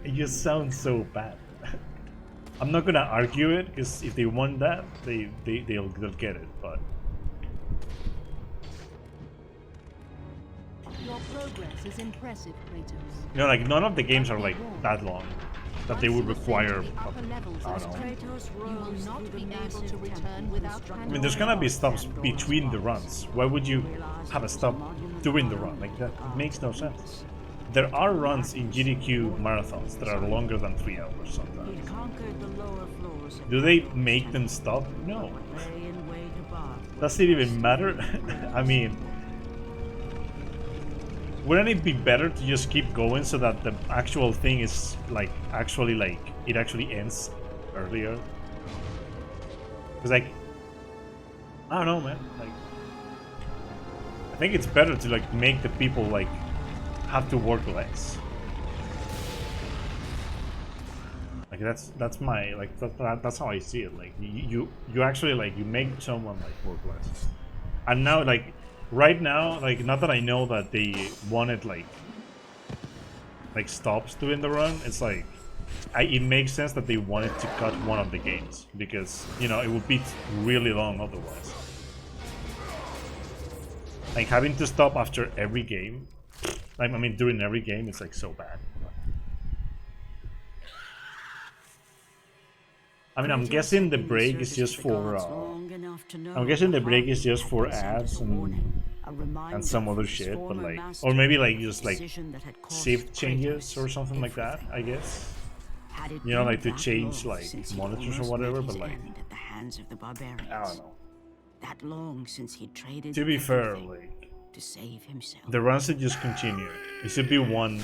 It just sounds so bad. I'm not gonna argue it, because if they want that, they'll get it. But Your progress is impressive, Kratos. you know, like none of the games are like that long that they would require. Upper levels, I don't know. Kratos you will rose not through be the able massive to return temple without constructed I mean, there's gonna be stops Pandora's between the box. runs. Why would you have a stop during the run? Like that makes no sense. There are runs in GDQ marathons that are longer than 3 hours He sometimes. conquered the lower floors of Do they make them stop? No. lay in wait above. Does it even matter? I mean, wouldn't it be better to just keep going so that the actual thing is like it actually ends earlier? Because like, I don't know, man. Like, I think it's better to like make the people like have to work less. Like that's my like that's how I see it. Like you actually like you make someone like work less. And now like right now, like not that I know that they wanted like stops doing the run, it's like it makes sense that they wanted to cut one of the games, because you know it would be really long otherwise. Like having to stop after every game, like I mean during every game, it's like so bad. I mean, I'm guessing the break is just for I'm guessing the break is just for ads and some other shit, but like, or maybe like just like save changes or something like that, I guess. You know, like to change like monitors or whatever, but like, I don't know. That long since he traded To be fair, everything like to save himself. the runs should just continue. It should be one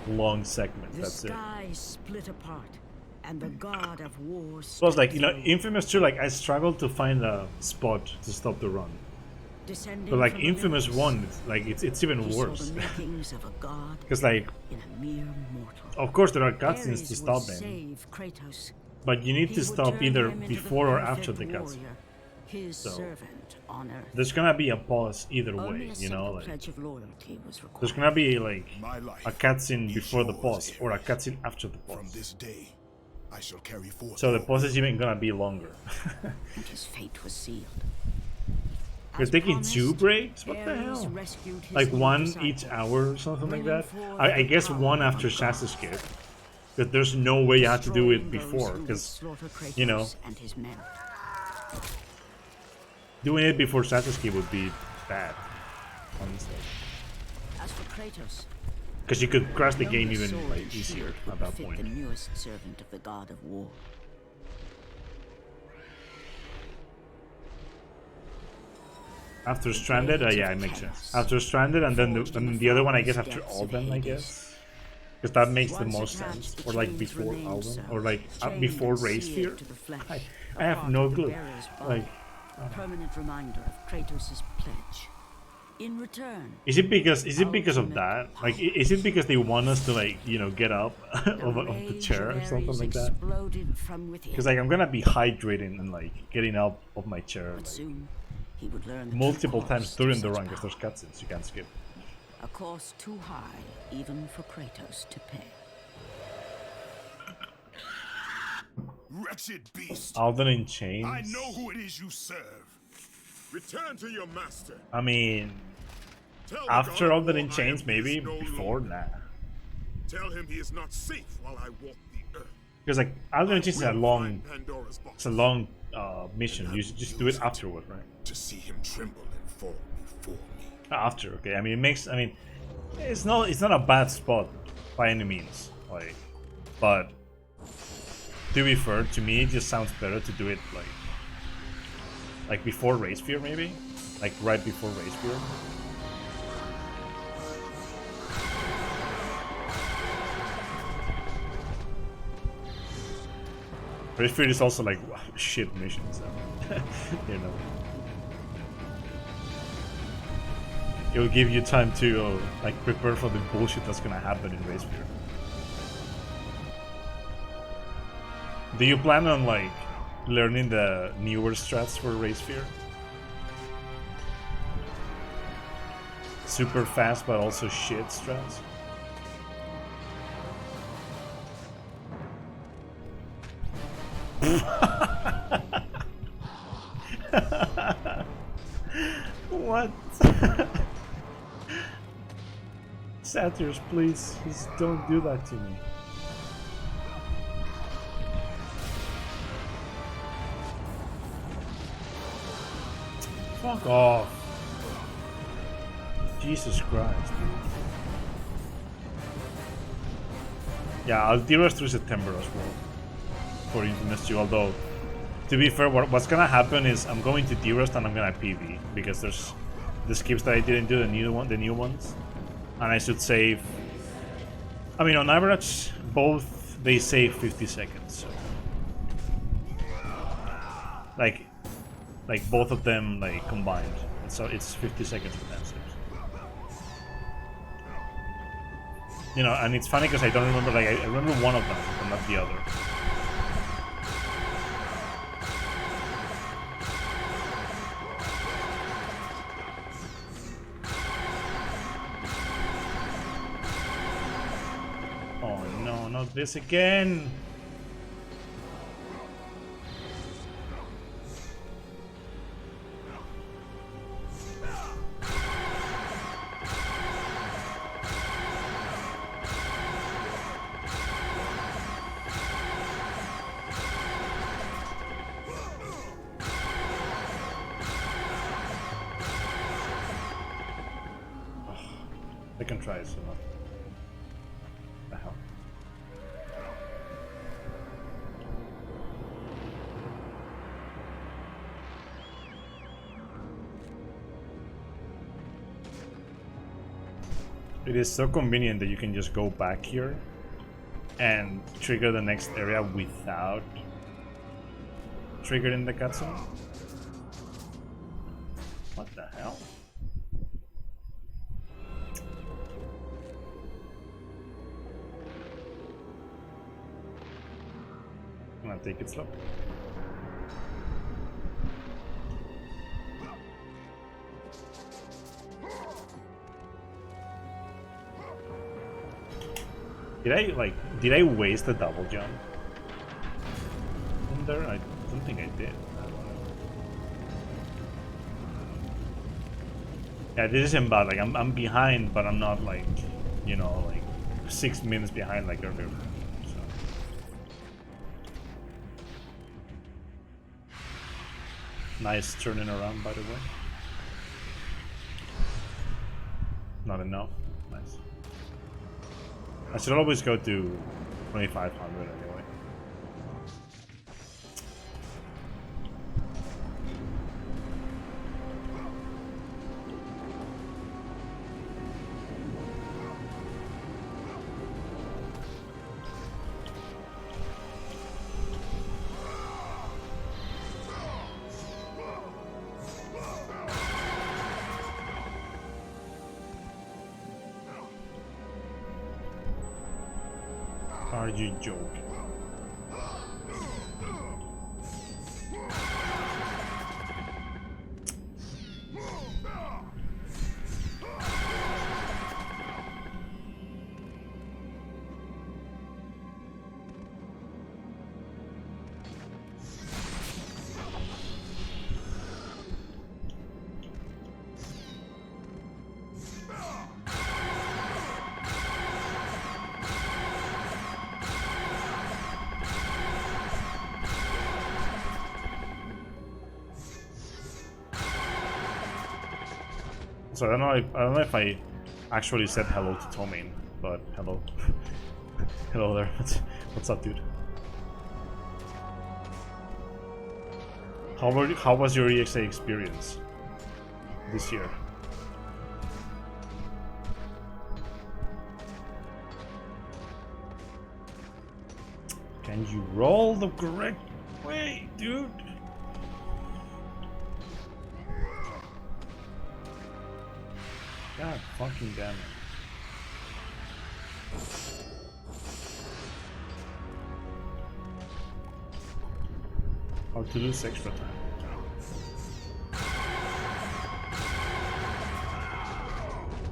long segment. The That's it. sky split apart, and the god of war. Plus, like you know, Infamous 2, like I struggled to find a spot to stop the run. But like Infamous 1, like it's even worse. Because like, of course there are cutscenes to stop them, but you need to stop either before or after the cutscene. So there's gonna be a pause either way, you know. Like there's gonna be like a cutscene before the pause or a cutscene after the From pause. this day, I shall carry forth. So the pause is even gonna be longer. And his fate was sealed. You're taking 2 breaks? What the hell? Like 1 each hour or something like that? I guess 1 after Shasta Escape. Because there's no way you had to do it before. Because, you know, doing it before Shasta Escape would be bad, honestly. As for Kratos, Because you could crash the game even like easier at that the point. newest servant of the god of war. After Stranded, yeah, it makes sense. After Stranded, and then the other one, I guess, after Alden, I guess. Because that makes the most sense. Or like before Alden, or like before Race Fear. I have no clue. Like, A permanent reminder of Kratos' pledge. In return, is it because of that? Like, is it because they want us to like, you know, get up of the chair or something like that? Because like I'm gonna be hydrating and like getting up of my chair like, soon he would learn multiple times during the run, because there's cutscenes you can't skip. a cost too high even for Kratos to pay. Wretched beast! Alden in Chains. I know who it is you serve. Return to your master. I mean, Tell the after god Alden war in I Chains, am maybe. his no Before, longer. nah. Tell him he is not safe while I walk the earth. Because like Alden in Chains is a Will long, find Pandora's box. it's a long mission. You should just do it afterward, right? To see him tremble and fall before me. After, okay. I mean, it makes. I mean, it's not a bad spot by any means. Like, but to be fair, to me, it just sounds better to do it like before Race Fear, maybe, like right before Race Fear. Race Fear is also like shit missions, so, you know. It'll give you time to like prepare for the bullshit that's gonna happen in Race Fear. Do you plan on like learning the newer strats for Race Fear? Super fast but also shit strats? What? Satyrs, please, just don't do that to me. Fuck off. Jesus Christ, dude. Yeah, I'll de-rust through September as well for Infamous 2, although to be fair, what's gonna happen is I'm going to de-rust and I'm gonna PV because there's the skips that I didn't do, the new ones, and I should save. I mean, on average, both they save 50 seconds. So, like both of them like combined, so it's 50 seconds for them. You know, and it's funny because I don't remember. Like I remember one of them, but not the other. Not this again! I can try so much. The hell. It is so convenient that you can just go back here and trigger the next area without triggering the cutscene. What the hell? I'm gonna take it slow. Did I waste a double jump in there? I don't think I did. Yeah, this isn't bad. Like I'm behind, but I'm not like, you know, like 6 minutes behind like earlier. So. Nice turning around, by the way. Not enough. Nice. I should always go to 2500 anyway. Are you joking? So I don't know if I actually said hello to Tomain, but hello. Hello there. What's up, dude? How was your EXA experience this year? Can you roll the correct way, dude. God fucking damn it. How to lose extra time.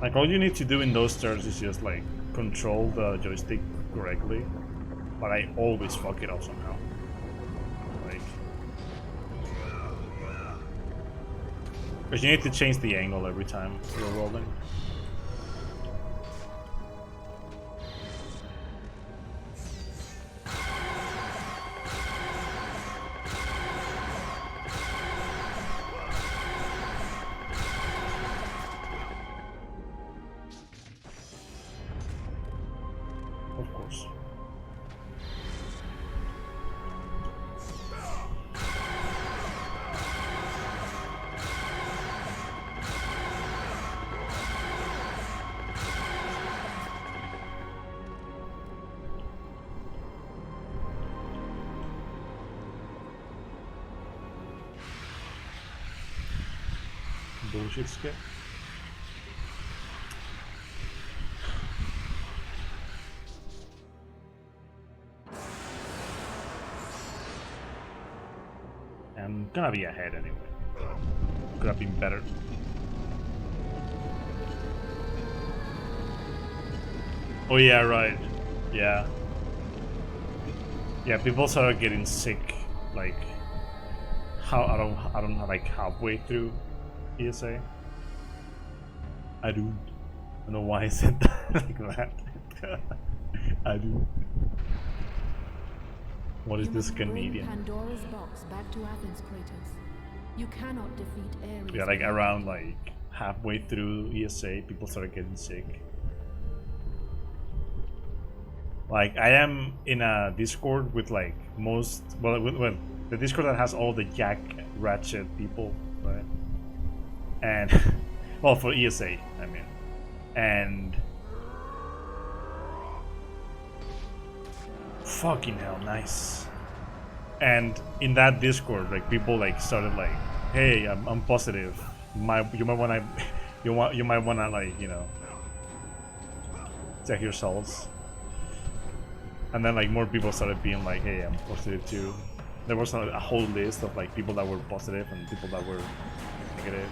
Like, all you need to do in those turns is just like control the joystick correctly, but I always fuck it up somehow. Like, because you need to change the angle every time you're rolling. Of course. Bullshit skip. I'm gonna be ahead anyway. Could have been better. Oh yeah, right. Yeah. Yeah, people started getting sick, like I don't know, like halfway through ESA. I don't know why I said that like that. I do. What is You this must bring Canadian? Pandora's box back to Athens, Kratos. You cannot defeat Ares. Yeah, like around like halfway through ESA, people started getting sick. Like, I am in a Discord with like most, well, the Discord that has all the Jack Ratchet people, right? And well, for ESA, I mean, and fucking hell, nice. And in that Discord, like people like started like, hey, I'm positive. You might wanna you might wanna, like, you know, check your salts. And then like more people started being like, hey, I'm positive too. There was a whole list of like people that were positive and people that were negative.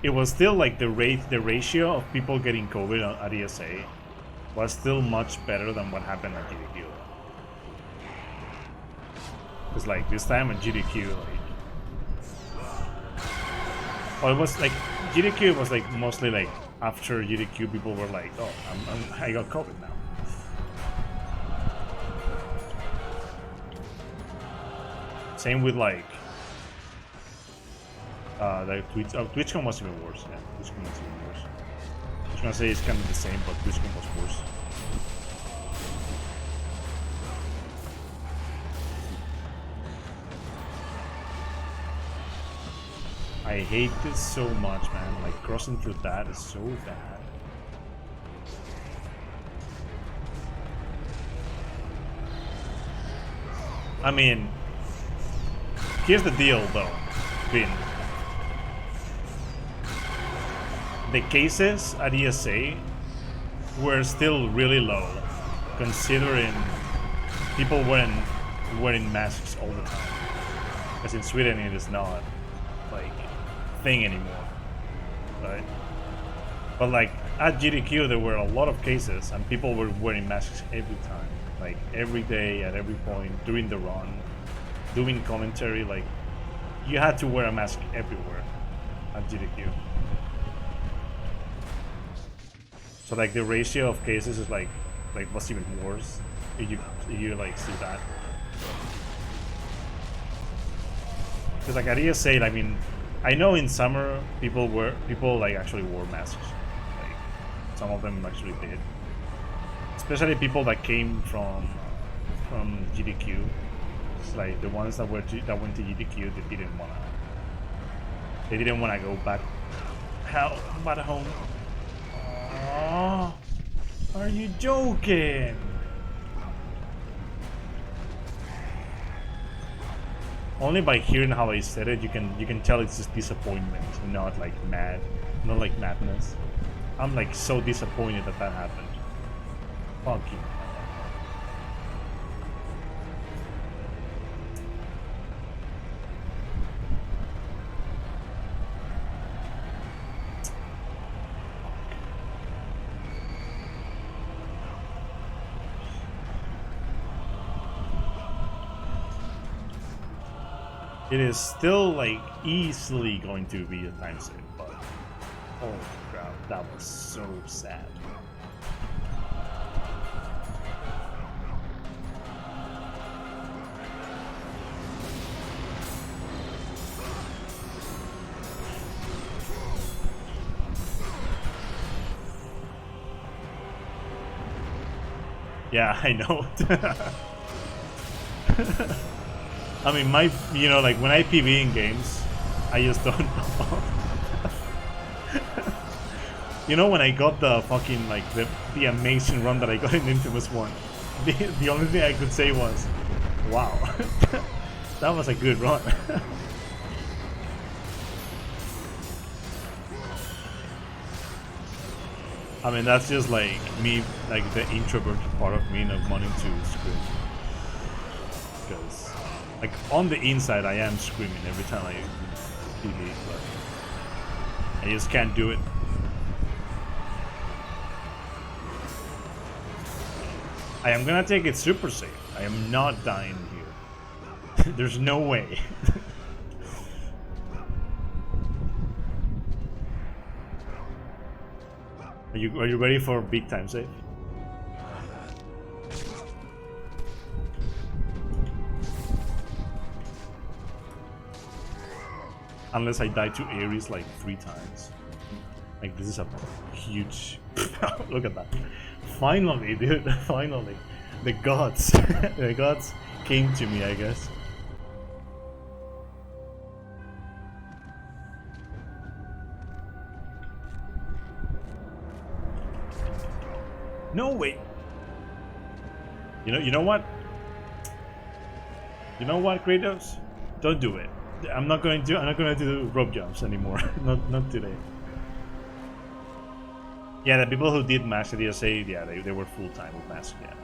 It was still like the ratio of people getting COVID at ESA was still much better than what happened at GDQ. Because like this time at GDQ, like, well, it was like GDQ was like mostly like after GDQ people were like, oh, I got COVID now. Same with like the TwitchCon was even worse. Yeah, TwitchCon was even worse. I was gonna say it's kind of the same, but TwitchCon was worse. I hate this so much, man. Like, crossing through that is so bad. I mean, here's the deal though, Vin. The cases at ESA were still really low, considering people wearing masks all the time. Because in Sweden it is not like thing anymore, right? But like at GDQ there were a lot of cases and people were wearing masks every time, like every day, at every point, during the run, doing commentary. Like, you had to wear a mask everywhere at GDQ. So like the ratio of cases is like was even worse if you like see that. Because like at ESA, I mean, I know in summer people like actually wore masks. Like some of them actually did. Especially people that came from GDQ. masks, like the ones that went to GDQ, they didn't wanna go back. Hell, back home. Oh, are you joking? Only by hearing how I said it, you can tell it's just disappointment, not like not like madness. I'm like so disappointed that happened. Fuck you. It is still like easily going to be a time save, but oh crap, that was so sad. Yeah, I know. I mean, like when I PV in games, I just don't know. When I got the fucking, like, the amazing run that I got in Infamous 1, the only thing I could say was, wow, that was a good run. I mean, that's just like me, like the introverted part of me not wanting to scream. Because, like, on the inside, I am screaming every time I PV, but I just can't do it. I am gonna take it super safe. I am not dying here. There's no way. Are you ready for a big time save? Unless I die to Ares like 3 times. Like, this is a huge... Look at that. Finally, dude. Finally. The gods. The gods came to me, I guess. No, wait. You know what? You know what, Kratos? Don't do it. I'm not gonna do rope jumps anymore. not today. Yeah, the people who did Mask at DSA, yeah, they were full time with Mask, yeah.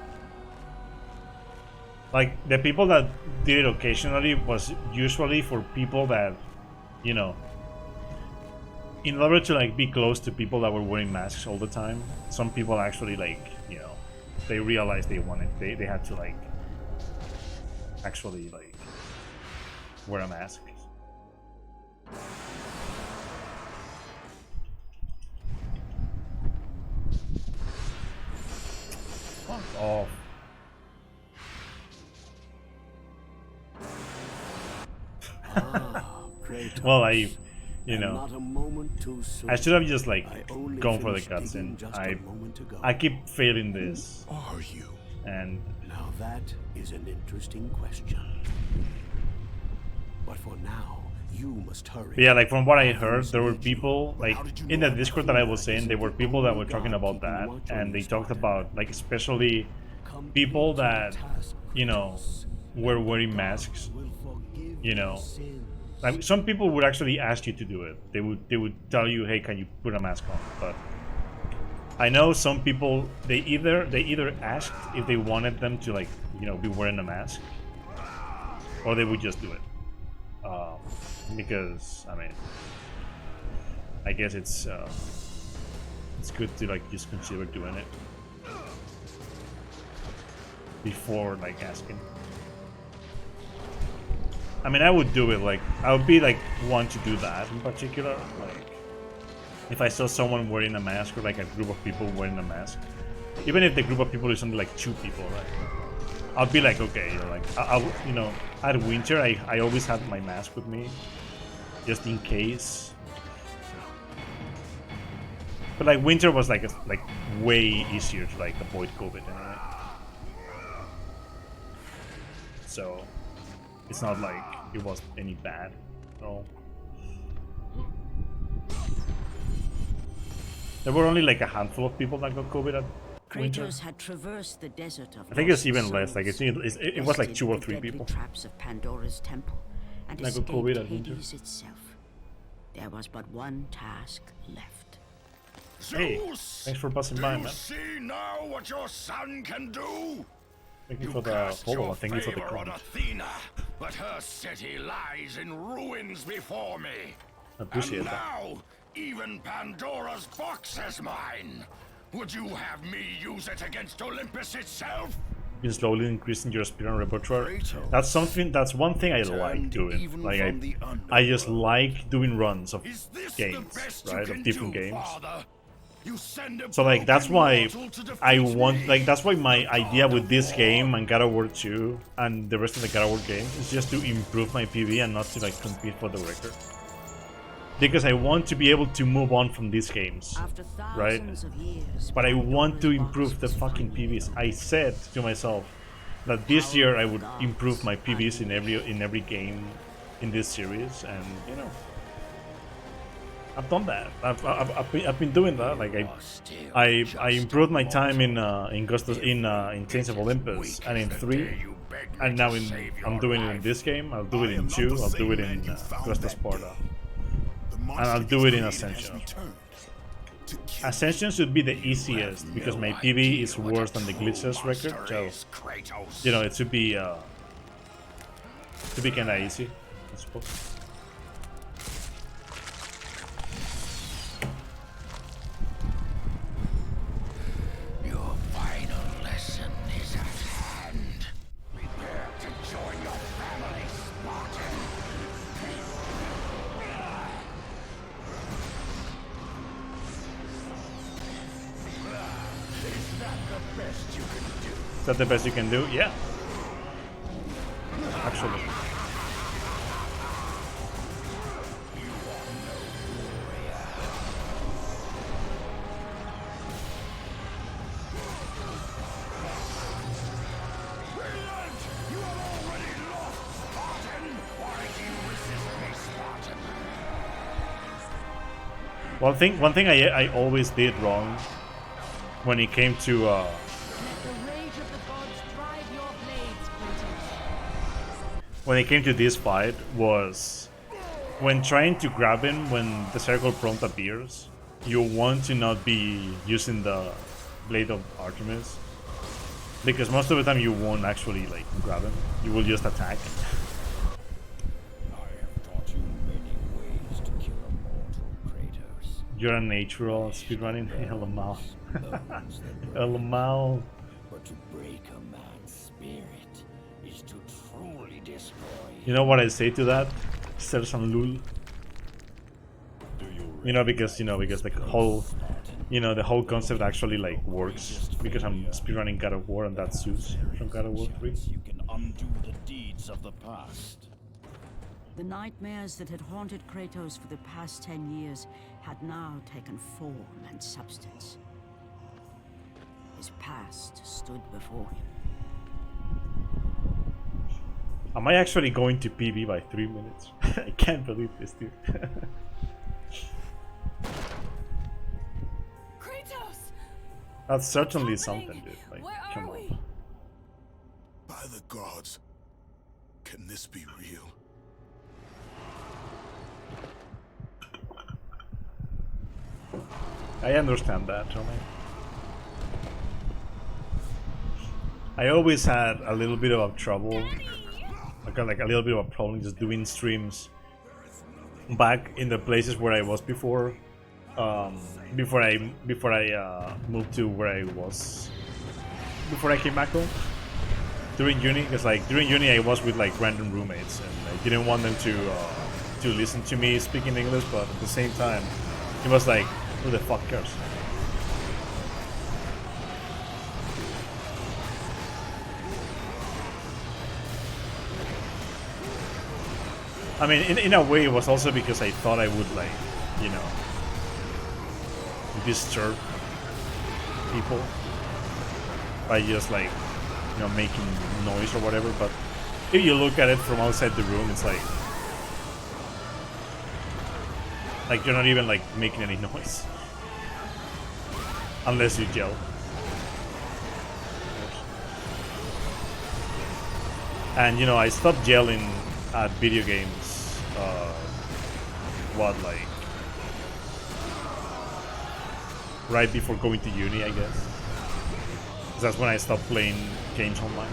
Like, the people that did it occasionally was usually for people that, in order to, like, be close to people that were wearing masks all the time, some people actually, like, they realized they had to, like, actually, like, wear a mask. Fuck off. Well, I should have just, like, gone for the cutscene. I keep failing this. Who are you? And now that is an interesting question. But for now, you must hurry. Yeah, like, from what I heard, there were people, like, in the Discord that I was in, there were people that were talking about that, and they talked about, like, especially people that, were wearing masks, Like, some people would actually ask you to do it. They would tell you, hey, can you put a mask on? But I know some people, they either asked if they wanted them to, like, be wearing a mask, or they would just do it. Because, I mean, I guess it's good to, like, just consider doing it before, like, asking. I mean, I would do it, like, I would be, like, one to do that in particular. Like, if I saw someone wearing a mask, or, like, a group of people wearing a mask, even if the group of people is only, like, 2 people, right? I'll be like, okay, like, at winter, I always had my mask with me, just in case. But, like, winter was, like, way easier to, like, avoid COVID anyway. So, it's not like it was any bad at all. There were only like a handful of people that got COVID at winter. Kratos had traversed the desert of I think it's lost even less. souls, Like it was like bested 2 or the 3 deadly people. traps of Pandora's temple and Like a escaped COVID at winter. Hades itself. There was but one task left. Hey, Zeus! thanks for passing by, man. See now what your son can do? Thank you for the follow. And thank you for the favor on comment. Athena, but her city lies in ruins before me. I appreciate And that. now, even Pandora's box is mine. Would you have me use it against Olympus itself? Been slowly increasing your speedrun repertoire. That's something. That's one thing I like doing. Like I just like doing runs of Is this games, the best right? you Of can different do, games. Father? You send a So like that's broken why mortal to defeat I want me. like that's why my idea God with of this War. game and God of War 2 and the rest of the God of War games is just to improve my PV and not to like compete for the record. Because I want to be able to move on from these games, After right? thousands of years, But I want to Pandora's improve box the was fucking finally PVs. opened. I said to myself that this year I would improve my PVs in every game in this series, and you know, I've done that. I've been doing that. Like I improved my time in Chains of Olympus and in 3, and now I'm doing it in this game. I'll do it in 2. I'll do it in Quest of Sparta, and I'll do it in Ascension. Ascension should be the easiest because my PV is worse than the glitches record, so you know it should be kinda easy, I suppose. Your final lesson is at hand. Prepare to join your family, Spartan. Is that the best you can do? Is that the best you can do? Yeah. Actually. Brilliant! You have already lost, Spartan! Why do you resist me, Spartan? One thing I always did wrong when it came to Let the rage of the gods drive your blades, Kratos. when it came to this fight was when trying to grab him when the circle prompt appears, you want to not be using the Blade of Artemis, because most of the time you won't actually like grab him. You will just attack. I have taught you many ways to kill a mortal, Kratos. You're a natural speedrunning. Hello, Bones that Hello. But to break a man's spirit is to truly destroy You know what I say to that? Ser some lul. Because the whole, the whole concept actually like works because I'm speedrunning God of War and that's Zeus from God of War 3. You can undo the deeds of the past. The nightmares that had haunted Kratos for the past 10 years had now taken form and substance. His past stood before him. Am I actually going to PB by 3 minutes? I can't believe this, dude. Kratos! That's certainly What's happening? something, dude. Like, Where come are on. we? By the gods, can this be real? I understand that, Tommy. I always had a little bit of trouble, like a little bit of a problem just doing streams back in the places where I was before, before I moved to where I was, before I came back home. During uni, because like during uni I was with like random roommates and I didn't want them to listen to me speaking English, but at the same time, it was like, who the fuck cares? I mean, in a way, it was also because I thought I would like, disturb people by just like, making noise or whatever. But if you look at it from outside the room, it's like you're not even like making any noise unless you yell. And you know, I stopped yelling at video games. What, like right before going to uni, I guess. 'Cause that's when I stopped playing games online.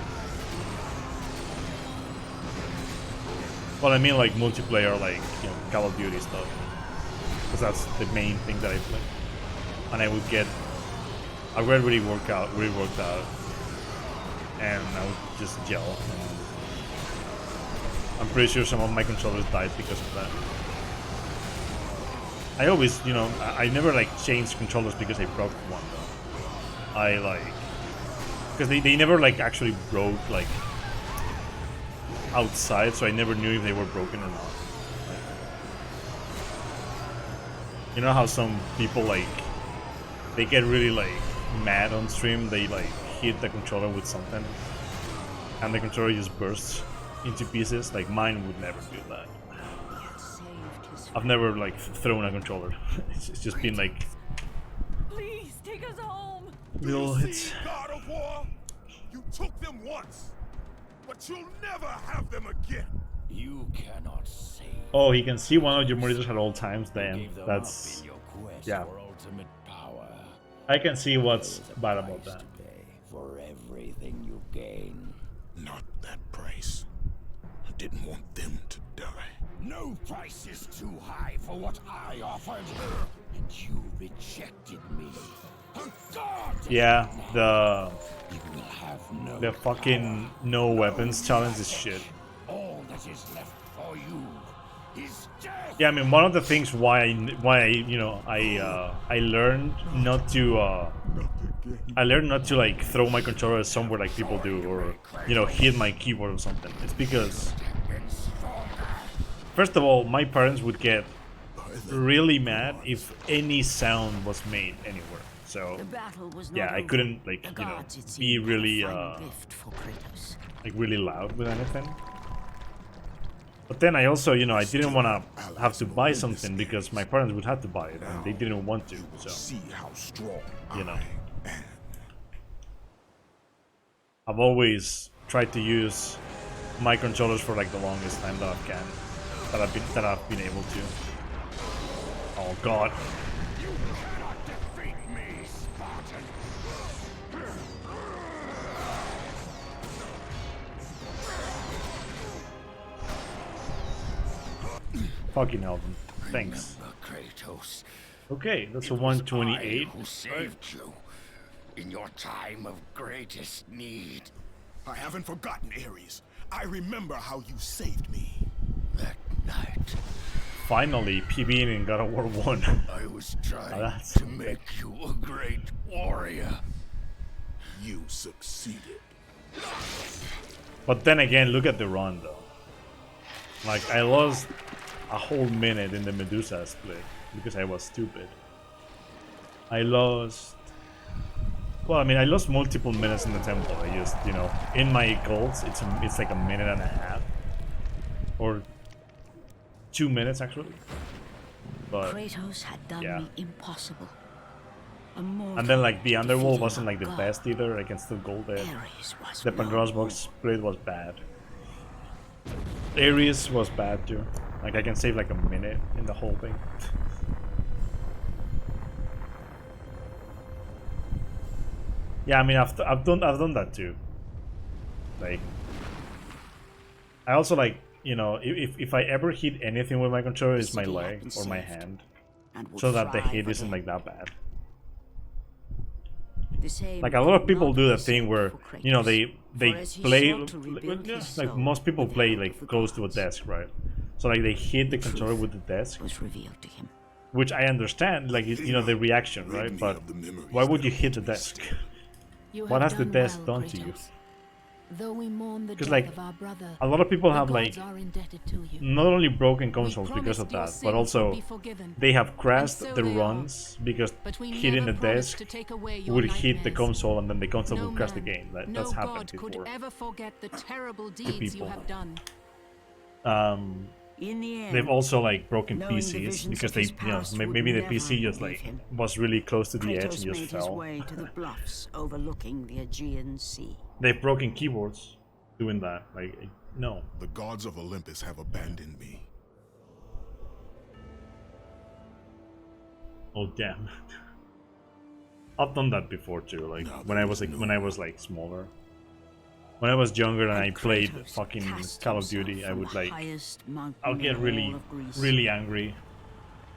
Well, I mean like multiplayer, like, you know, Call of Duty stuff. Because that's the main thing that I play. And I would get really worked out, and I would just yell. And I'm pretty sure some of my controllers died because of that. I always, you know, I never like changed controllers because I broke one though. I like, because they never like actually broke like outside, so I never knew if they were broken or not. You know how some people like, they get really like mad on stream, they like hit the controller with something and the controller just bursts into pieces. Like mine would never do that. I've never like thrown a controller. It's just been like Please take us home. little hits. God of War, you took them once, but you'll never have them again. You cannot save. Oh, he can see one of your monitors at all times. Damn, Gave them that's up in your quest yeah. for ultimate power. I can see what's There's a bad about price that. to pay for everything you gain. Not that price. I didn't want them to die. No price is too high for what I offered, and you rejected me. A god! Yeah, You will have no the fucking no weapons challenge is shit. All that is left for you is death. Yeah, I mean, one of the things why you know I learned not to like throw my controller somewhere like people do, or you know, hit my keyboard or something. It's because first of all, my parents would get really mad if any sound was made anywhere. So The battle was yeah, not I over. couldn't like, The you know, gods, it be seemed, had a really final gift for Kratos. like really loud with anything. But then I also, you know, I didn't want to have to buy something because my parents would have to buy it and they didn't want to. So See how strong you know, I am. I've always tried to use my controllers for like the longest time that I can, that I've been able to. Oh God. You cannot defeat me, Spartan. Fucking hell, then. Thanks. Remember, Kratos, Okay, that's a it was 128. I who saved you in your time of greatest need. I haven't forgotten, Ares. I remember how you saved me. That night, Finally, PB in God of War 1. I was trying that's to make you a great warrior. You succeeded. But then again, look at the run though. Like, I lost a whole minute in the Medusa split because I was stupid. I lost... Well, I mean, I lost multiple minutes in the temple. I just, you know, in my golds, it's like a minute and a half. Or 2 minutes, actually. But, Kratos had done yeah. the impossible. A mortal and then, like, the underworld defeating wasn't, a like, the god. best either. I can still gold there. Ares was The Pandora's no box split was bad. Ares was bad too. Like I can save like a minute in the whole thing. Yeah, I mean I've done that too. Like I also like, you know, if I ever hit anything with my controller, it's my leg or my hand, and would so that the thrive hit isn't again. like that bad. The same Like a lot of could people not do be that thing said where, for you know, Kratos, they for as he play sought to rebuild his like soul most people with the play help like of the close to a gods. desk, right? So like they hit the controller with the desk, Was revealed to him. which I understand, like you know, the reaction, right? But why would you hit the desk? You What have has the done desk well, done to you? Kratos. Though we mourn the 'Cause, death like, of our brother, a lot of people the have gods like are indebted to you. not only broken We consoles because promised of your that, sins but also would be forgiven, they have crashed so the they are. runs because but we hitting never the promised desk to take away your would hit the nightmares. console and then the console No would crash the man, game. That's no happened god could before ever forget the terrible to deeds you people. have done. In the end, They've also like broken knowing the PCs visions because of they, his you know, past maybe would the PC never just leave like him, was really close to the edge Kratos and just made his fell. way to the bluffs overlooking the Aegean Sea. They've broken keyboards doing that. Like, no. The gods of Olympus have abandoned me. Oh damn. I've done that before too. Like when I was like smaller. When I was younger and I played Kratos fucking cast Call of himself Duty, I from would the like highest mountain I'll in get all really of Greece. really angry,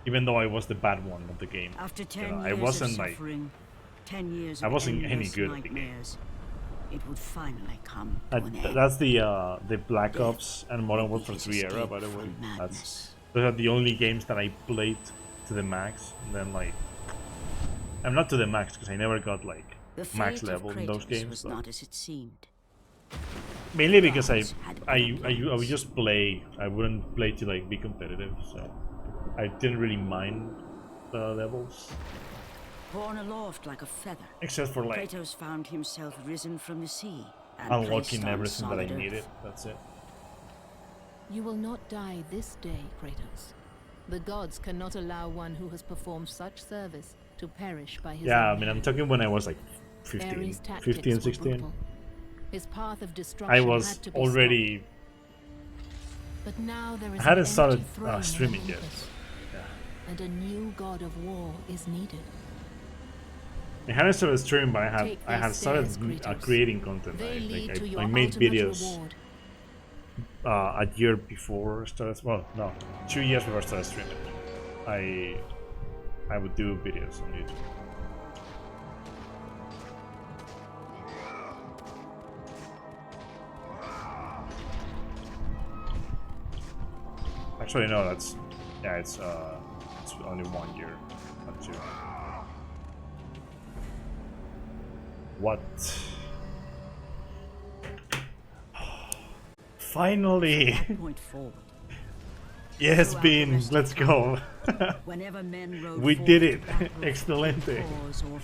even though I was the bad one of the game. After 10 You know, years I wasn't of like suffering, 10 years I of wasn't any endless good at the game. nightmares, it would finally come to an end. That's the Black Ops and Modern Warfare 3 era, by the way. Those are the only games that I played to the max. And then like, I'm not to the max because I never got like The max fate level of in those Kratos games. was But not as it seemed. mainly because I Gods would just play. I wouldn't play to like be competitive, so I didn't really mind the levels, Born aloft like a feather, except for like Kratos found himself risen from the sea and unlocking placed on everything that I solid needed. earth. That's it. You will not die this day, Kratos. The gods cannot allow one who has performed such service to perish by his Yeah, I own mean, I'm hand. talking when I was like 15, Ares' tactics 15, were 16. brutal. His path of destruction I had was to be already. stopped. But now there is I hadn't an started empty throne in streaming yet. Olympus, and a new god of war is needed. I hadn't started streaming, but Take I had these started stairs, Kratos. creating content. They lead to your I made ultimate videos reward. a year before I started. Well, no, 2 years before I started streaming. I would do videos on YouTube. Actually, no, that's yeah, it's only 1 year, not 2. What? Finally! Point forward. Yes, Throughout the Bean, rest of let's go. Whenever men rode We forth did to it. battle, Excelente. cause or